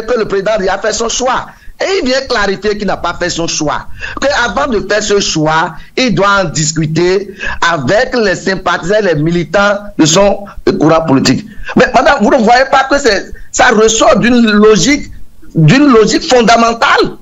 que le président a fait son choix. Et il vient clarifier qu'il n'a pas fait son choix. Qu'avant de faire ce choix, il doit en discuter avec les sympathisants, les militants de son courant politique. Mais madame, vous ne voyez pas que ça ressort d'une logique fondamentale?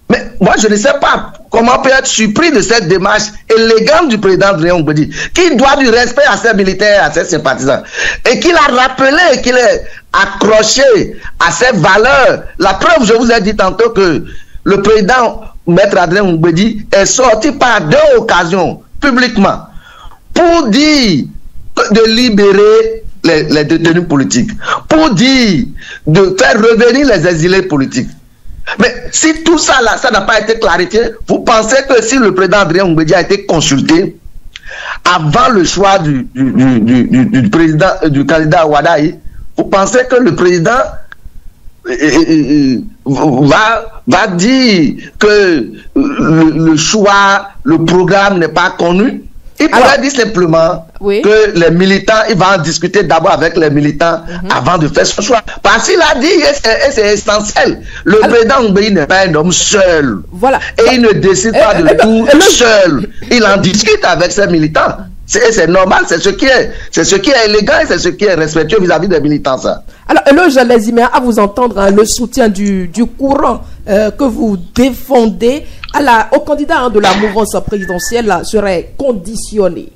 Mais moi, je ne sais pas comment on peut être surpris de cette démarche élégante du président Adrien Ongwedi, qui doit du respect à ses militaires, à ses sympathisants, et qu'il a rappelé qu'il est accroché à ses valeurs. La preuve, je vous ai dit tantôt que le président Maître Adrien Ongwedi est sorti par 2 occasions publiquement pour dire de libérer les détenus politiques, pour dire de faire revenir les exilés politiques. Mais si tout ça là, ça n'a pas été clarifié, vous pensez que si le président Adrien Ongwedi a été consulté avant le choix du candidat Wadaye, vous pensez que le président va dire que le choix, le programme n'est pas connu? Il pourrait dire simplement que les militants, il va en discuter d'abord avec les militants avant de faire son choix. Parce qu'il a dit, et c'est essentiel, le président Ongwedi n'est pas un homme seul. Voilà. Et il ne décide pas de tout seul. Il en discute avec ses militants. C'est normal, c'est ce qui est élégant et c'est ce qui est respectueux vis-à-vis des militants. Ça. Alors, Eloge Leziman, à vous entendre, le soutien du courant que vous défendez au candidat de la mouvance présidentielle serait conditionné.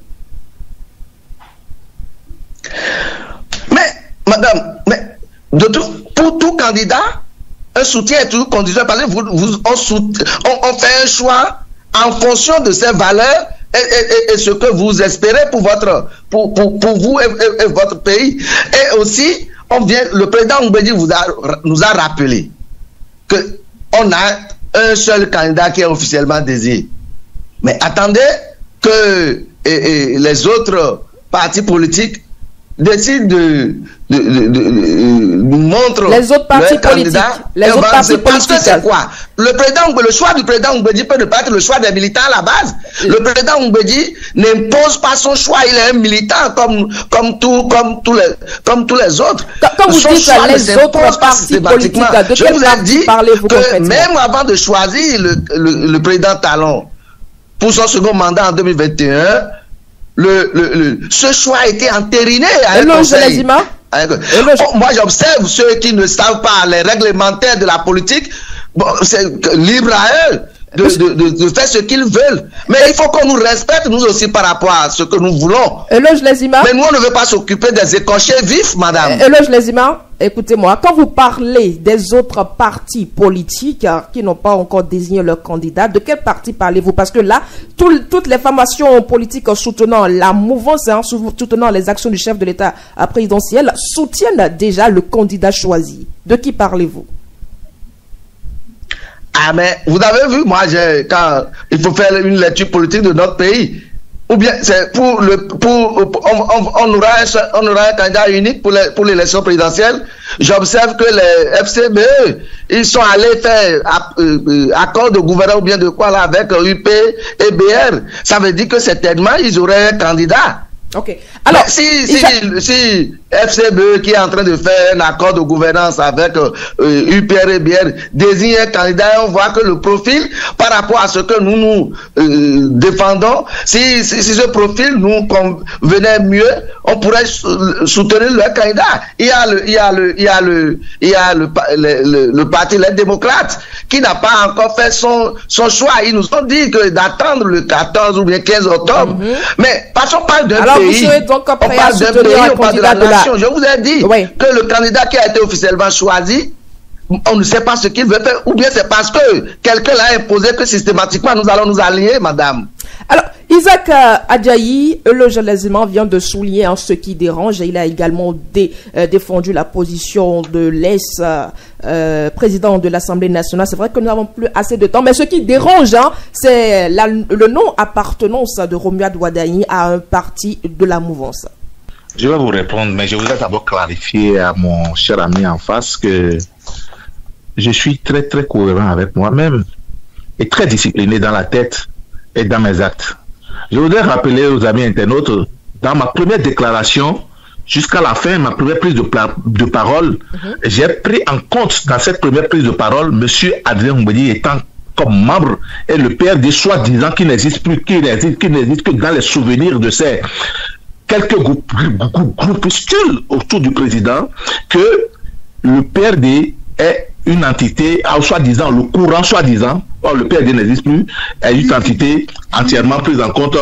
Mais, madame, pour tout candidat, un soutien est toujours conditionnel parce que on fait un choix en fonction de ses valeurs et ce que vous espérez pour vous et votre pays. Et aussi, le président Mbedi nous a rappelé qu'on a un seul candidat qui est officiellement désigné. Mais attendez que les autres partis politiques décident de montrer les autres partis politiques. Les autres partis politiques. C'est quoi? Le choix du président Mbedi peut ne pas être le choix des militants à la base. Le président Mbedi n'impose pas son choix. Il est un militant comme tous les autres. Quand vous dites les autres partis politiques, de je vous ai dit que même avant de choisir le président Talon pour son second mandat en 2021, ce choix a été entériné à un conseil. Moi, j'observe ceux qui ne savent pas les réglementaires de la politique. Bon, c'est libre à eux de faire ce qu'ils veulent. Mais il faut qu'on nous respecte, nous aussi, par rapport à ce que nous voulons. Mais nous, on ne veut pas s'occuper des écorchés vifs, madame. Écoutez-moi, quand vous parlez des autres partis politiques qui n'ont pas encore désigné leur candidat, de quel parti parlez-vous? Parce que là, toutes les formations politiques soutenant la mouvance, soutenant les actions du chef de l'État présidentiel, soutiennent déjà le candidat choisi. De qui parlez-vous? Ah, mais vous avez vu, moi, quand il faut faire une lecture politique de notre pays, ou bien c'est on aura un candidat unique pour l'élection présidentielle. J'observe que les FCBE, ils sont allés faire accord de gouvernance ou bien de quoi là avec UP et BR. Ça veut dire que certainement ils auraient un candidat. Ok. Alors, si FCBE qui est en train de faire un accord de gouvernance avec UPR et BR désigne un candidat, et on voit que le profil, par rapport à ce que nous défendons, si ce profil nous convenait mieux, on pourrait soutenir le candidat. Il y a le parti Les Démocrates qui n'a pas encore fait son choix. Ils nous ont dit que d'attendre le 14 ou bien 15 octobre. Mais passons pas d'un pays. Vous serez donc prêt à soutenir un candidat de la... Je vous ai dit que le candidat qui a été officiellement choisi, on ne sait pas ce qu'il veut faire, ou bien c'est parce que quelqu'un l'a imposé que systématiquement nous allons nous aligner, madame. Alors, Isaac Adjayi, le journalisme vient de souligner ce qui dérange. Il a également défendu la position de l'ex-président de l'Assemblée nationale. C'est vrai que nous n'avons plus assez de temps, mais ce qui dérange, c'est le non-appartenance de Romuald Wardani à un parti de la mouvance. Je vais vous répondre, mais je voudrais d'abord clarifier à mon cher ami en face que je suis très très cohérent avec moi-même et très discipliné dans la tête et dans mes actes. Je voudrais rappeler aux amis internautes, dans ma première déclaration, jusqu'à la fin, ma première prise de parole, j'ai pris en compte dans cette première prise de parole, M. Adrien Mbedi étant comme membre et le PRD soi-disant qui n'existe plus, qui n'existe que dans les souvenirs de ces quelques groupuscules autour du président, que le PRD est une entité, soi-disant, le courant soi-disant, or le PRD n'existe plus, est une entité entièrement prise en compte,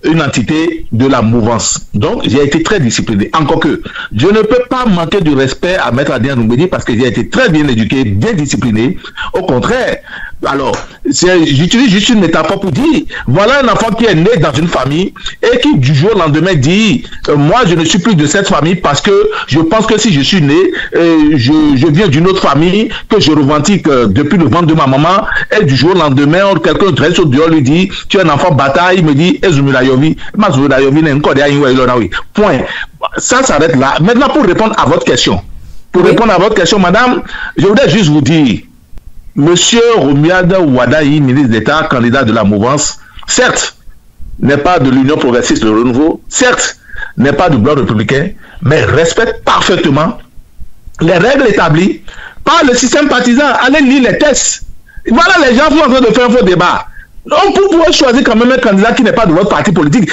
une entité de la mouvance. Donc, j'ai été très discipliné. Encore que, je ne peux pas manquer du respect à Maître Adrien Mbedi parce que j'ai été très bien éduqué, bien discipliné. Au contraire, alors, j'utilise juste une métaphore pour dire, voilà un enfant qui est né dans une famille et qui du jour au lendemain dit, moi je ne suis plus de cette famille parce que je pense que si je suis né, je viens d'une autre famille que je revendique depuis le ventre de ma maman, et du jour au lendemain, quelqu'un dresse au dehors lui dit, tu es un enfant bataille, il me dit, point. Ça s'arrête là. Maintenant, pour répondre à votre question, madame, je voudrais juste vous dire, Monsieur Romuald Wardani, ministre d'État, candidat de la mouvance, certes, n'est pas de l'Union progressiste, le renouveau, certes, n'est pas du bloc républicain, mais respecte parfaitement les règles établies par le système partisan. Allez lire les textes. Voilà, les gens sont en train de faire un faux débat. Donc, pour pouvoir choisir quand même un candidat qui n'est pas de votre parti politique,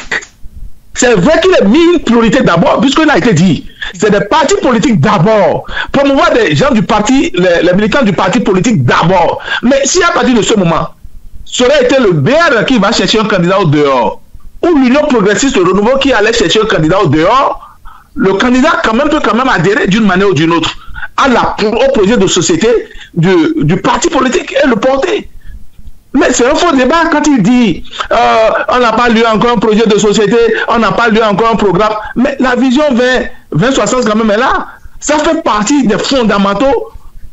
c'est vrai qu'il a mis une priorité d'abord, puisqu'il a été dit. C'est des partis politiques d'abord. Promouvoir des gens du parti, les militants du parti politique d'abord. Mais si à partir de ce moment, ça aurait été le BR qui va chercher un candidat au dehors, ou l'Union progressiste, le renouveau qui allait chercher un candidat au dehors, le candidat peut quand même adhérer d'une manière ou d'une autre. au projet de société du parti politique et le porter. Mais c'est un faux débat quand il dit on n'a pas lu encore un projet de société, on n'a pas lu encore un programme. Mais la vision 2060 quand même est là. Ça fait partie des fondamentaux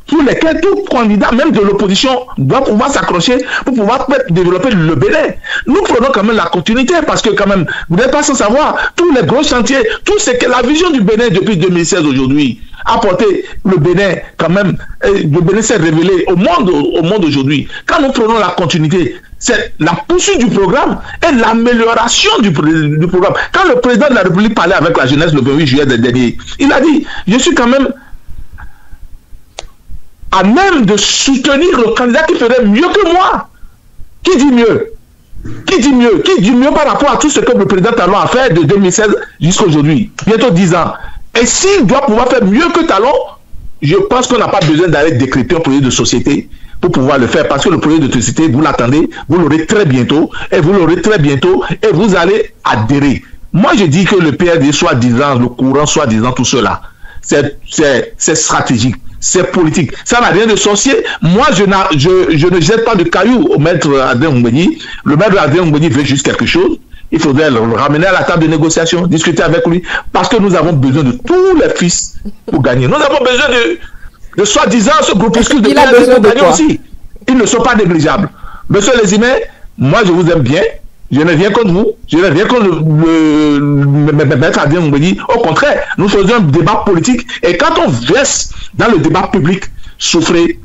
pour lesquels tout candidat, même de l'opposition, doit pouvoir s'accrocher pour pouvoir développer le Bénin. Nous prenons quand même la continuité parce que quand même, vous n'êtes pas sans savoir, tous les gros chantiers, tout ce que la vision du Bénin depuis 2016 aujourd'hui a porté le Bénin quand même, le Bénin s'est révélé au monde aujourd'hui. Quand nous prenons la continuité, c'est la poursuite du programme et l'amélioration du programme. Quand le président de la République parlait avec la jeunesse le 28 juillet dernier, il a dit, je suis quand même à même de soutenir le candidat qui ferait mieux que moi. Qui dit mieux? Qui dit mieux? Qui dit mieux par rapport à tout ce que le président Talon a fait de 2016 jusqu'à aujourd'hui? Bientôt 10 ans. Et s'il doit pouvoir faire mieux que Talon, je pense qu'on n'a pas besoin d'aller décréter un projet de société pour pouvoir le faire. Parce que le projet de société, vous l'attendez, vous l'aurez très bientôt, et vous l'aurez très bientôt, et vous allez adhérer. Moi, je dis que le PRD, soi-disant, le courant, soi-disant, tout cela, c'est stratégique. C'est politique. Ça n'a rien de sorcier. Moi, je ne jette pas de cailloux au maître Adrien Oumbédi. Le maître Adrien Oumbédi veut juste quelque chose. Il faudrait le ramener à la table de négociation, discuter avec lui. Parce que nous avons besoin de tous les fils pour gagner. Nous avons besoin de soi-disant ce groupuscule de PRD pour gagner aussi. Ils ne sont pas négligeables. Monsieur Lézimé, moi, je vous aime bien. Je ne viens contre vous, je ne viens contre le maître Adrien Oumbédi. Au contraire, nous faisons un débat politique et quand on verse dans le débat public, souffrez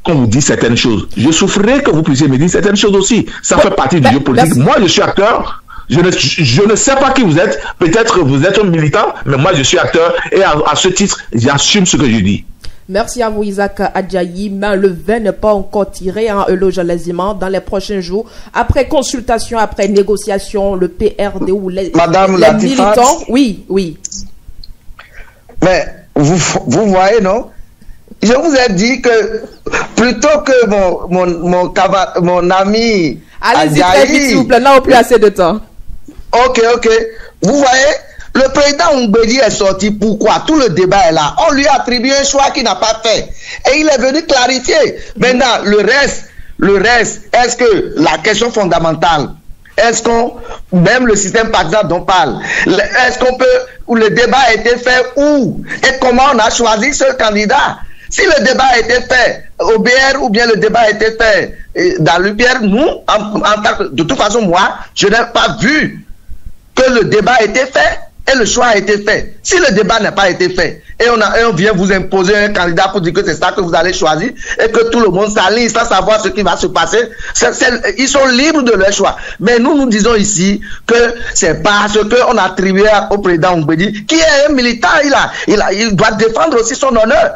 qu'on vous dise certaines choses. Je souffrirai que vous puissiez me dire certaines choses aussi. Ça fait partie du jeu politique. Moi, je suis acteur. Je ne sais pas qui vous êtes. Peut-être que vous êtes un militant, mais moi, je suis acteur et à ce titre, j'assume ce que je dis. Merci à vous, Isaac Adjayi. Mais le vin n'est pas encore tiré en éloge léziment dans les prochains jours. Après consultation, après négociation, le PRD ou les militants. Oui. Mais vous voyez, non? Je vous ai dit que plutôt que mon ami. Allez-y très vite, s'il vous plaît. Là, on n'a plus assez de temps. Ok. Vous voyez? Le président Oumbédi est sorti. Pourquoi? Tout le débat est là. On lui a attribué un choix qu'il n'a pas fait. Et il est venu clarifier. Maintenant, le reste, est-ce que la question fondamentale, est-ce qu'on, même le système partisan dont on parle, est-ce qu'on peut, où le débat a été fait où? Et comment on a choisi ce candidat? Si le débat a été fait au BR ou bien le débat a été fait dans l'UPR, nous, de toute façon, moi, je n'ai pas vu que le débat a été fait. Et le choix a été fait. Si le débat n'a pas été fait, et on vient vous imposer un candidat pour dire que c'est ça que vous allez choisir, et que tout le monde s'aligne sans savoir ce qui va se passer, ils sont libres de leur choix. Mais nous disons ici que c'est parce qu'on a attribué au président Oumbédi, qui est un militant, il doit défendre aussi son honneur.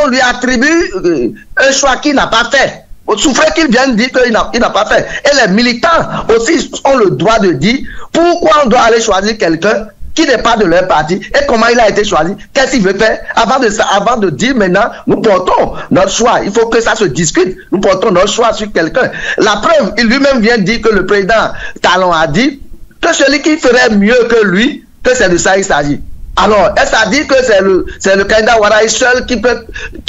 On lui attribue un choix qu'il n'a pas fait. Souffrez qu'il vienne dire qu'il n'a pas fait. Et les militants aussi ont le droit de dire pourquoi on doit aller choisir quelqu'un qui n'est pas de leur parti et comment il a été choisi, qu'est-ce qu'il veut faire. Avant de dire maintenant, nous portons notre choix. Il faut que ça se discute. Nous portons notre choix sur quelqu'un. La preuve, il lui-même vient dire que le président Talon a dit que celui qui ferait mieux que lui, que c'est de ça il s'agit. Alors, est-ce à dire que c'est le candidat Ouattara seul qui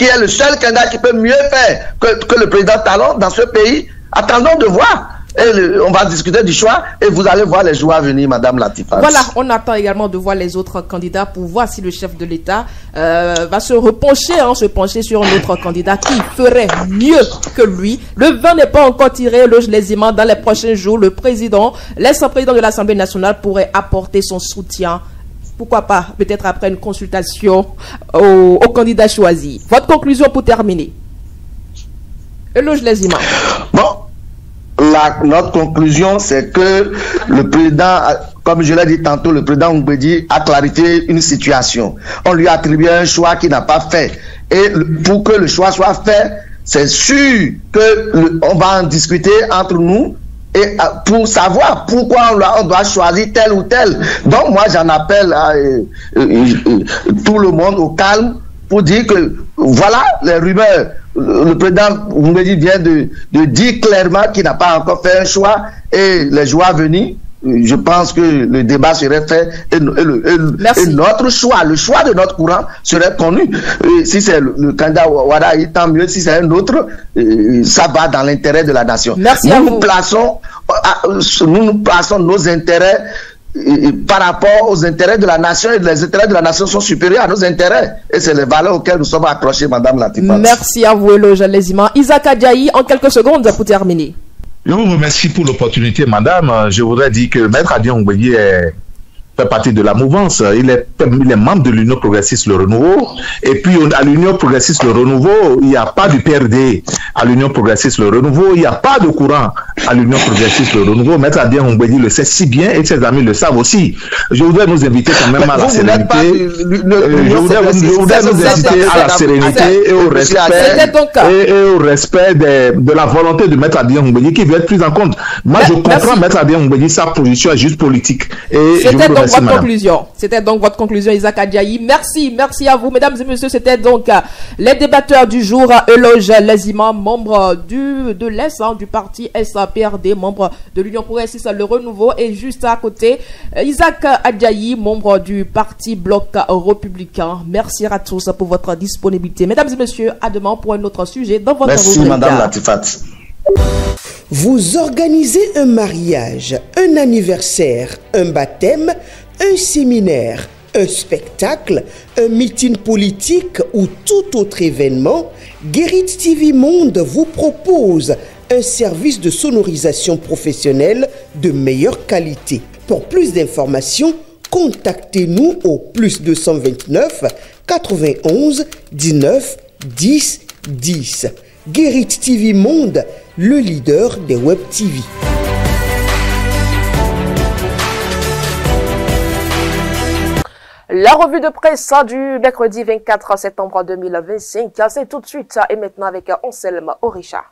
est le seul candidat qui peut mieux faire que le président Talon dans ce pays? Attendons de voir. Et on va discuter du choix et vous allez voir les jours à venir, Madame Latifa. Voilà, on attend également de voir les autres candidats pour voir si le chef de l'État va se pencher sur un autre candidat qui ferait mieux que lui. Le vin n'est pas encore tiré, léziment. Dans les prochains jours, l'ex-président de l'Assemblée nationale pourrait apporter son soutien. Pourquoi pas, peut-être après une consultation au candidat choisi. Votre conclusion pour terminer. Léziment. Bon. Notre conclusion, c'est que le président, comme je l'ai dit tantôt, le président Oumbédi a clarifié une situation. On lui a attribué un choix qu'il n'a pas fait. Et pour que le choix soit fait, c'est sûr qu'on va en discuter entre nous et pour savoir pourquoi on doit choisir tel ou tel. Donc moi, j'en appelle à tout le monde au calme pour dire que voilà les rumeurs. Le président Oumbédi vient de dire clairement qu'il n'a pas encore fait un choix et les jours à venir, je pense que le débat serait fait et notre choix, le choix de notre courant serait connu. Et si c'est le candidat Ouada, tant mieux. Si c'est un autre, ça va dans l'intérêt de la nation. Merci nous nous plaçons nos intérêts par rapport aux intérêts de la nation, et les intérêts de la nation sont supérieurs à nos intérêts. Et c'est les valeurs auxquelles nous sommes accrochés, Madame Latifat. Merci à vous, Eloge Lezima. Isaac Adjaï, en quelques secondes pour terminer. Je vous remercie pour l'opportunité, madame. Je voudrais dire que Maître Adrien Oumbédi fait partie de la mouvance. Il est membre de l'Union progressiste Le Renouveau. Et puis, à l'Union progressiste Le Renouveau, il n'y a pas du PRD. À l'Union progressiste Le Renouveau, il n'y a pas de courant. À l'Union progressiste Le Renouveau, Maître Adrien Oumbédi le sait si bien et ses amis le savent aussi. Je voudrais nous inviter quand même à la sérénité. Je voudrais nous inviter à la sérénité et au respect de la volonté de Maître Adrien Oumbédi qui veut être prise en compte. Moi, je comprends Maître Adrien Oumbédi, sa position est juste politique. C'était donc votre conclusion, Isaac Adjaï. Merci à vous, mesdames et messieurs. C'était donc les débatteurs du jour. Eloge Lezima, membre de l'ES, du parti SAPRD, membre de l'Union progressiste Le Renouveau, et juste à côté, Isaac Adjaï, membre du parti Bloc républicain. Merci à tous pour votre disponibilité. Mesdames et messieurs, à demain pour un autre sujet dans votre rubrique. Merci, Madame Latifat. Vous organisez un mariage, un anniversaire, un baptême, un séminaire, un spectacle, un meeting politique ou tout autre événement, Guérit TV Monde vous propose un service de sonorisation professionnelle de meilleure qualité. Pour plus d'informations, contactez-nous au +229 91 19 10 10. Guérit TV Monde, le leader des Web TV. La revue de presse du mercredi 24 septembre 2025, c'est tout de suite et maintenant avec Anselme Orisha.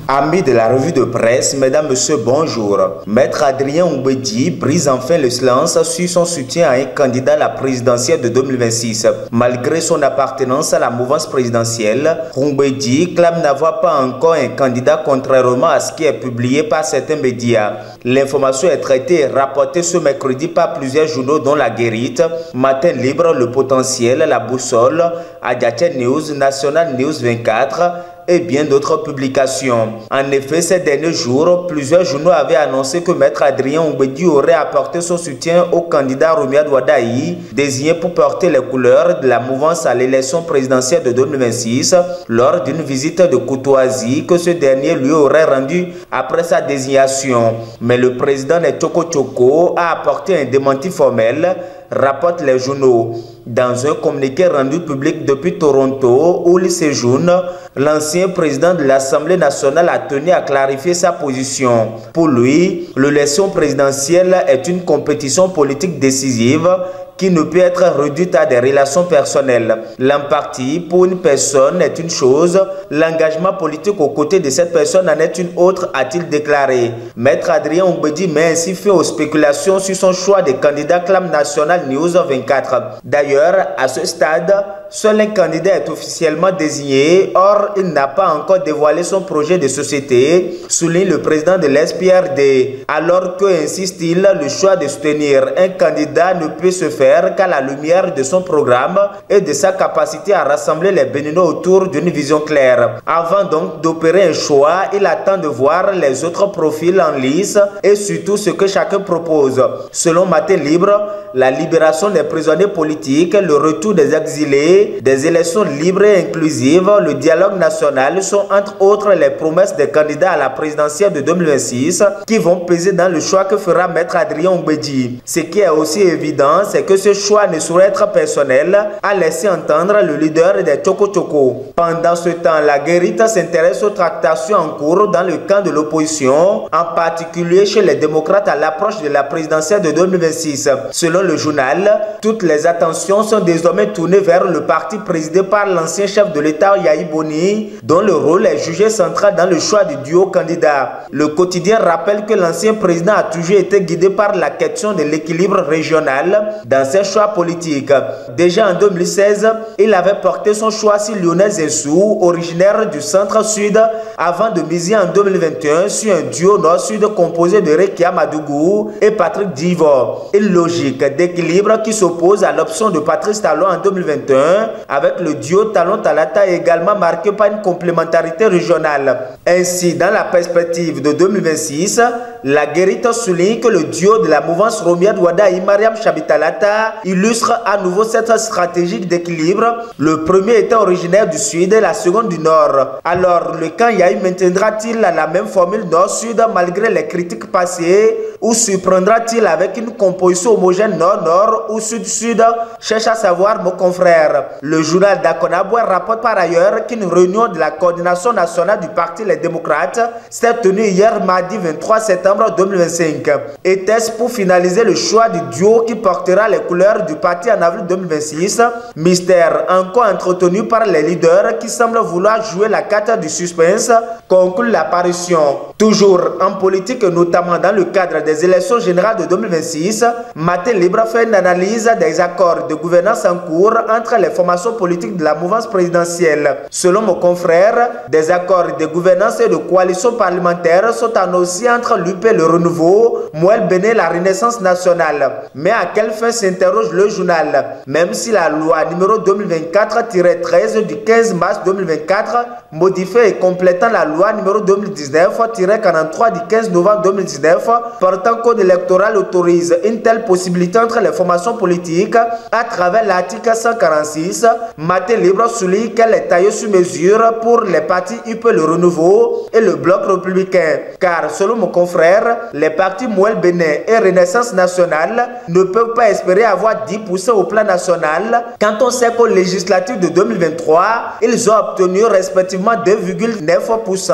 Amis de la revue de presse, mesdames, messieurs, bonjour. Maître Adrien Oumbédi brise enfin le silence sur son soutien à un candidat à la présidentielle de 2026. Malgré son appartenance à la mouvance présidentielle, Oumbédi clame n'avoir pas encore un candidat contrairement à ce qui est publié par certains médias. L'information est traitée et rapportée ce mercredi par plusieurs journaux dont La Guérite, Matin Libre, Le Potentiel, La Boussole, Adiaté News, National News 24, et bien d'autres publications. En effet, ces derniers jours, plusieurs journaux avaient annoncé que Maître Adrien Oumbédi aurait apporté son soutien au candidat Romiad Ouadaï, désigné pour porter les couleurs de la mouvance à l'élection présidentielle de 2026, lors d'une visite de courtoisie que ce dernier lui aurait rendue après sa désignation. Mais le président des Tchoko Tchoko a apporté un démenti formel, rapportent les journaux. Dans un communiqué rendu public depuis Toronto où il séjourne, l'ancien président de l'Assemblée nationale a tenu à clarifier sa position. Pour lui, l'élection présidentielle est une compétition politique décisive qui ne peut être réduite à des relations personnelles. L'empathie pour une personne est une chose, l'engagement politique aux côtés de cette personne en est une autre, a-t-il déclaré. Maître Adrien Oumbédi met ainsi fin aux spéculations sur son choix de candidat, clame National News 24. D'ailleurs, à ce stade, seul un candidat est officiellement désigné, or il n'a pas encore dévoilé son projet de société, souligne le président de l'SPRD. Alors que, insiste-t-il, le choix de soutenir un candidat ne peut se faire qu'à la lumière de son programme et de sa capacité à rassembler les Béninois autour d'une vision claire. Avant donc d'opérer un choix, il attend de voir les autres profils en lice et surtout ce que chacun propose. Selon Matin Libre, la libération des prisonniers politiques, le retour des exilés, des élections libres et inclusives, le dialogue national sont entre autres les promesses des candidats à la présidentielle de 2026 qui vont peser dans le choix que fera Maître Adrien Oumbédi. Ce qui est aussi évident, c'est que ce choix ne saurait être personnel, a laissé entendre le leader des Tchoko Tchoko. Pendant ce temps, La Guérite s'intéresse aux tractations en cours dans le camp de l'opposition, en particulier chez les démocrates à l'approche de la présidentielle de 2026. Selon le journal, toutes les attentions sont désormais tournées vers le parti présidé par l'ancien chef de l'État Yahi Boni, dont le rôle est jugé central dans le choix du duo candidat. Le quotidien rappelle que l'ancien président a toujours été guidé par la question de l'équilibre régional dans ses choix politiques. Déjà en 2016, il avait porté son choix sur Lionel Zensou, originaire du centre-sud, avant de miser en 2021 sur un duo nord-sud composé de Rekia Madougou et Patrick Divo. Une logique d'équilibre qui s'oppose à l'option de Patrice Talon en 2021, avec le duo Talon-Talata également marqué par une complémentarité régionale. Ainsi, dans la perspective de 2026, la guérite souligne que le duo de la mouvance Romia Douada et Mariam Chabitalata illustre à nouveau cette stratégie d'équilibre, le premier étant originaire du sud et la seconde du nord. Alors, le camp Yahi maintiendra-t-il la même formule nord-sud malgré les critiques passées, ou surprendra-t-il avec une composition homogène nord-nord ou sud-sud? Cherche à savoir mon confrère. Le journal d'Akonaboué rapporte par ailleurs qu'une réunion de la coordination nationale du Parti Les Démocrates s'est tenue hier mardi 23 septembre 2025. Était-ce pour finaliser le choix du duo qui portera les couleurs du parti en avril 2026? Mystère encore entretenu par les leaders qui semblent vouloir jouer la carte du suspense, conclut l'apparition. Toujours en politique, notamment dans le cadre des élections générales de 2026, Matin Libre fait une analyse des accords de gouvernance en cours entre les formations politiques de la mouvance présidentielle. Selon mon confrère, des accords de gouvernance et de coalition parlementaire sont annoncés entre l'UP et le Renouveau, Mouel Béné la Renaissance nationale. Mais à quelle fin s'interroge le journal? Même si la loi numéro 2024-13 du 15 mars 2024, modifiée et complétant la loi numéro 2019-43 du 15 novembre 2019, portant code électoral autorise une telle possibilité entre les formations politiques à travers l'article 146, Matin Libre souligne qu'elle est taillée sur mesure pour les partis UP le Renouveau et le Bloc républicain. Car selon mon confrère, les partis Mouel Béné et Renaissance nationale ne peuvent pas espérer avoir 10% au plan national quand on sait qu'au législatif de 2023, ils ont obtenu respectivement 2,9%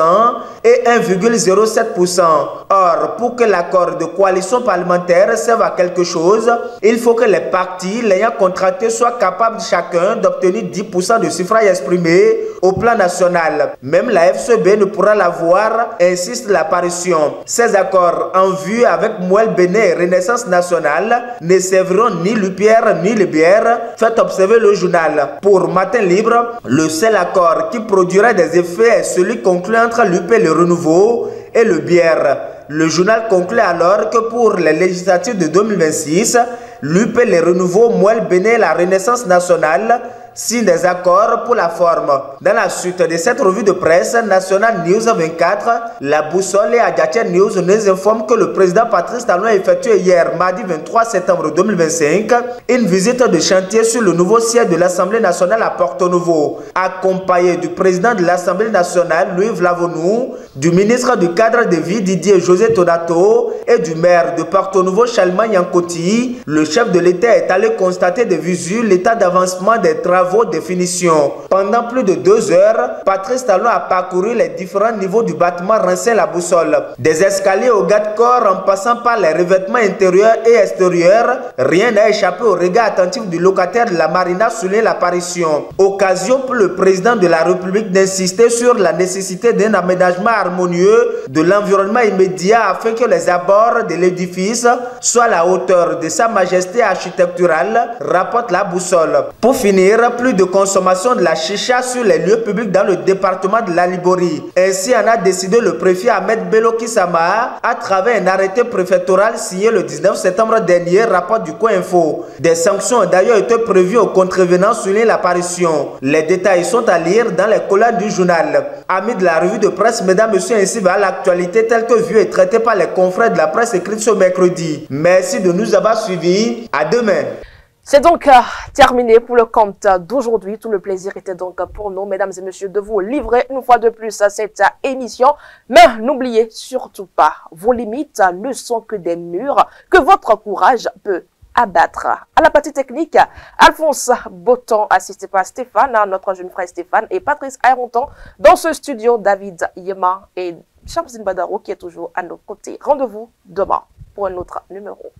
et 1,07%. Or, pour que l'accord de coalition parlementaire serve à quelque chose, il faut que les partis l'ayant contracté soient capables chacun d'obtenir 10% de suffrages exprimés au plan national. Même la FCB ne pourra l'avoir, insiste l'apparition. Ces accords en vue avec Mouel Béné et Renaissance nationale ne serviront ni l'UPR ni le BR, fait observer le journal. Pour Matin Libre, le seul accord qui produirait des effets est celui conclu entre l'UP le Renouveau et le BR. Le journal conclut alors que pour les législatives de 2026, l'UP les Renouveaux, Mouel Béné et la Renaissance nationale signent des accords pour la forme. Dans la suite de cette revue de presse, National News 24, La Boussole et Adjatia News nous informent que le président Patrice Talon a effectué hier, mardi 23 septembre 2025, une visite de chantier sur le nouveau siège de l'Assemblée nationale à Porto Novo, accompagné du président de l'Assemblée nationale, Louis Vlavonou, du ministre du cadre de vie, Didier José Tonato, et du maire de Porto Novo, Chalma Yankoti. Le chef de l'État est allé constater de visu l'état d'avancement des travaux de finition. Pendant plus de 2 heures, Patrice Talon a parcouru les différents niveaux du bâtiment Rincin-la Boussole. Des escaliers au garde-corps en passant par les revêtements intérieurs et extérieurs, rien n'a échappé au regard attentif du locataire de la marina, souligne l'apparition. Occasion pour le président de la République d'insister sur la nécessité d'un aménagement harmonieux de l'environnement immédiat afin que les abords de l'édifice soient à la hauteur de sa majesté architecturale, rapporte la Boussole. Pour finir, plus de consommation de la chicha sur les lieux publics dans le département de la Liborie. Ainsi en a décidé le préfet Ahmed Bello Kissama à travers un arrêté préfectoral signé le 19 septembre dernier, rapport du Coin Info. Des sanctions ont d'ailleurs été prévues aux contrevenants, souligne l'apparition. Les détails sont à lire dans les colonnes du journal. Amis de la revue de presse, mesdames, messieurs, ainsi va l'actualité telle que vue et traitée par les confrères de la presse écrite ce mercredi. Merci de nous avoir suivis. À demain. C'est donc terminé pour le compte d'aujourd'hui. Tout le plaisir était donc pour nous, mesdames et messieurs, de vous livrer une fois de plus cette émission. Mais n'oubliez surtout pas, vos limites ne sont que des murs que votre courage peut abattre. À la partie technique, Alphonse Boton, assisté par Stéphane, notre jeune frère Stéphane, et Patrice Ayronton. Dans ce studio, David Yema et Chamzine Badaro qui est toujours à nos côtés. Rendez-vous demain pour un autre numéro.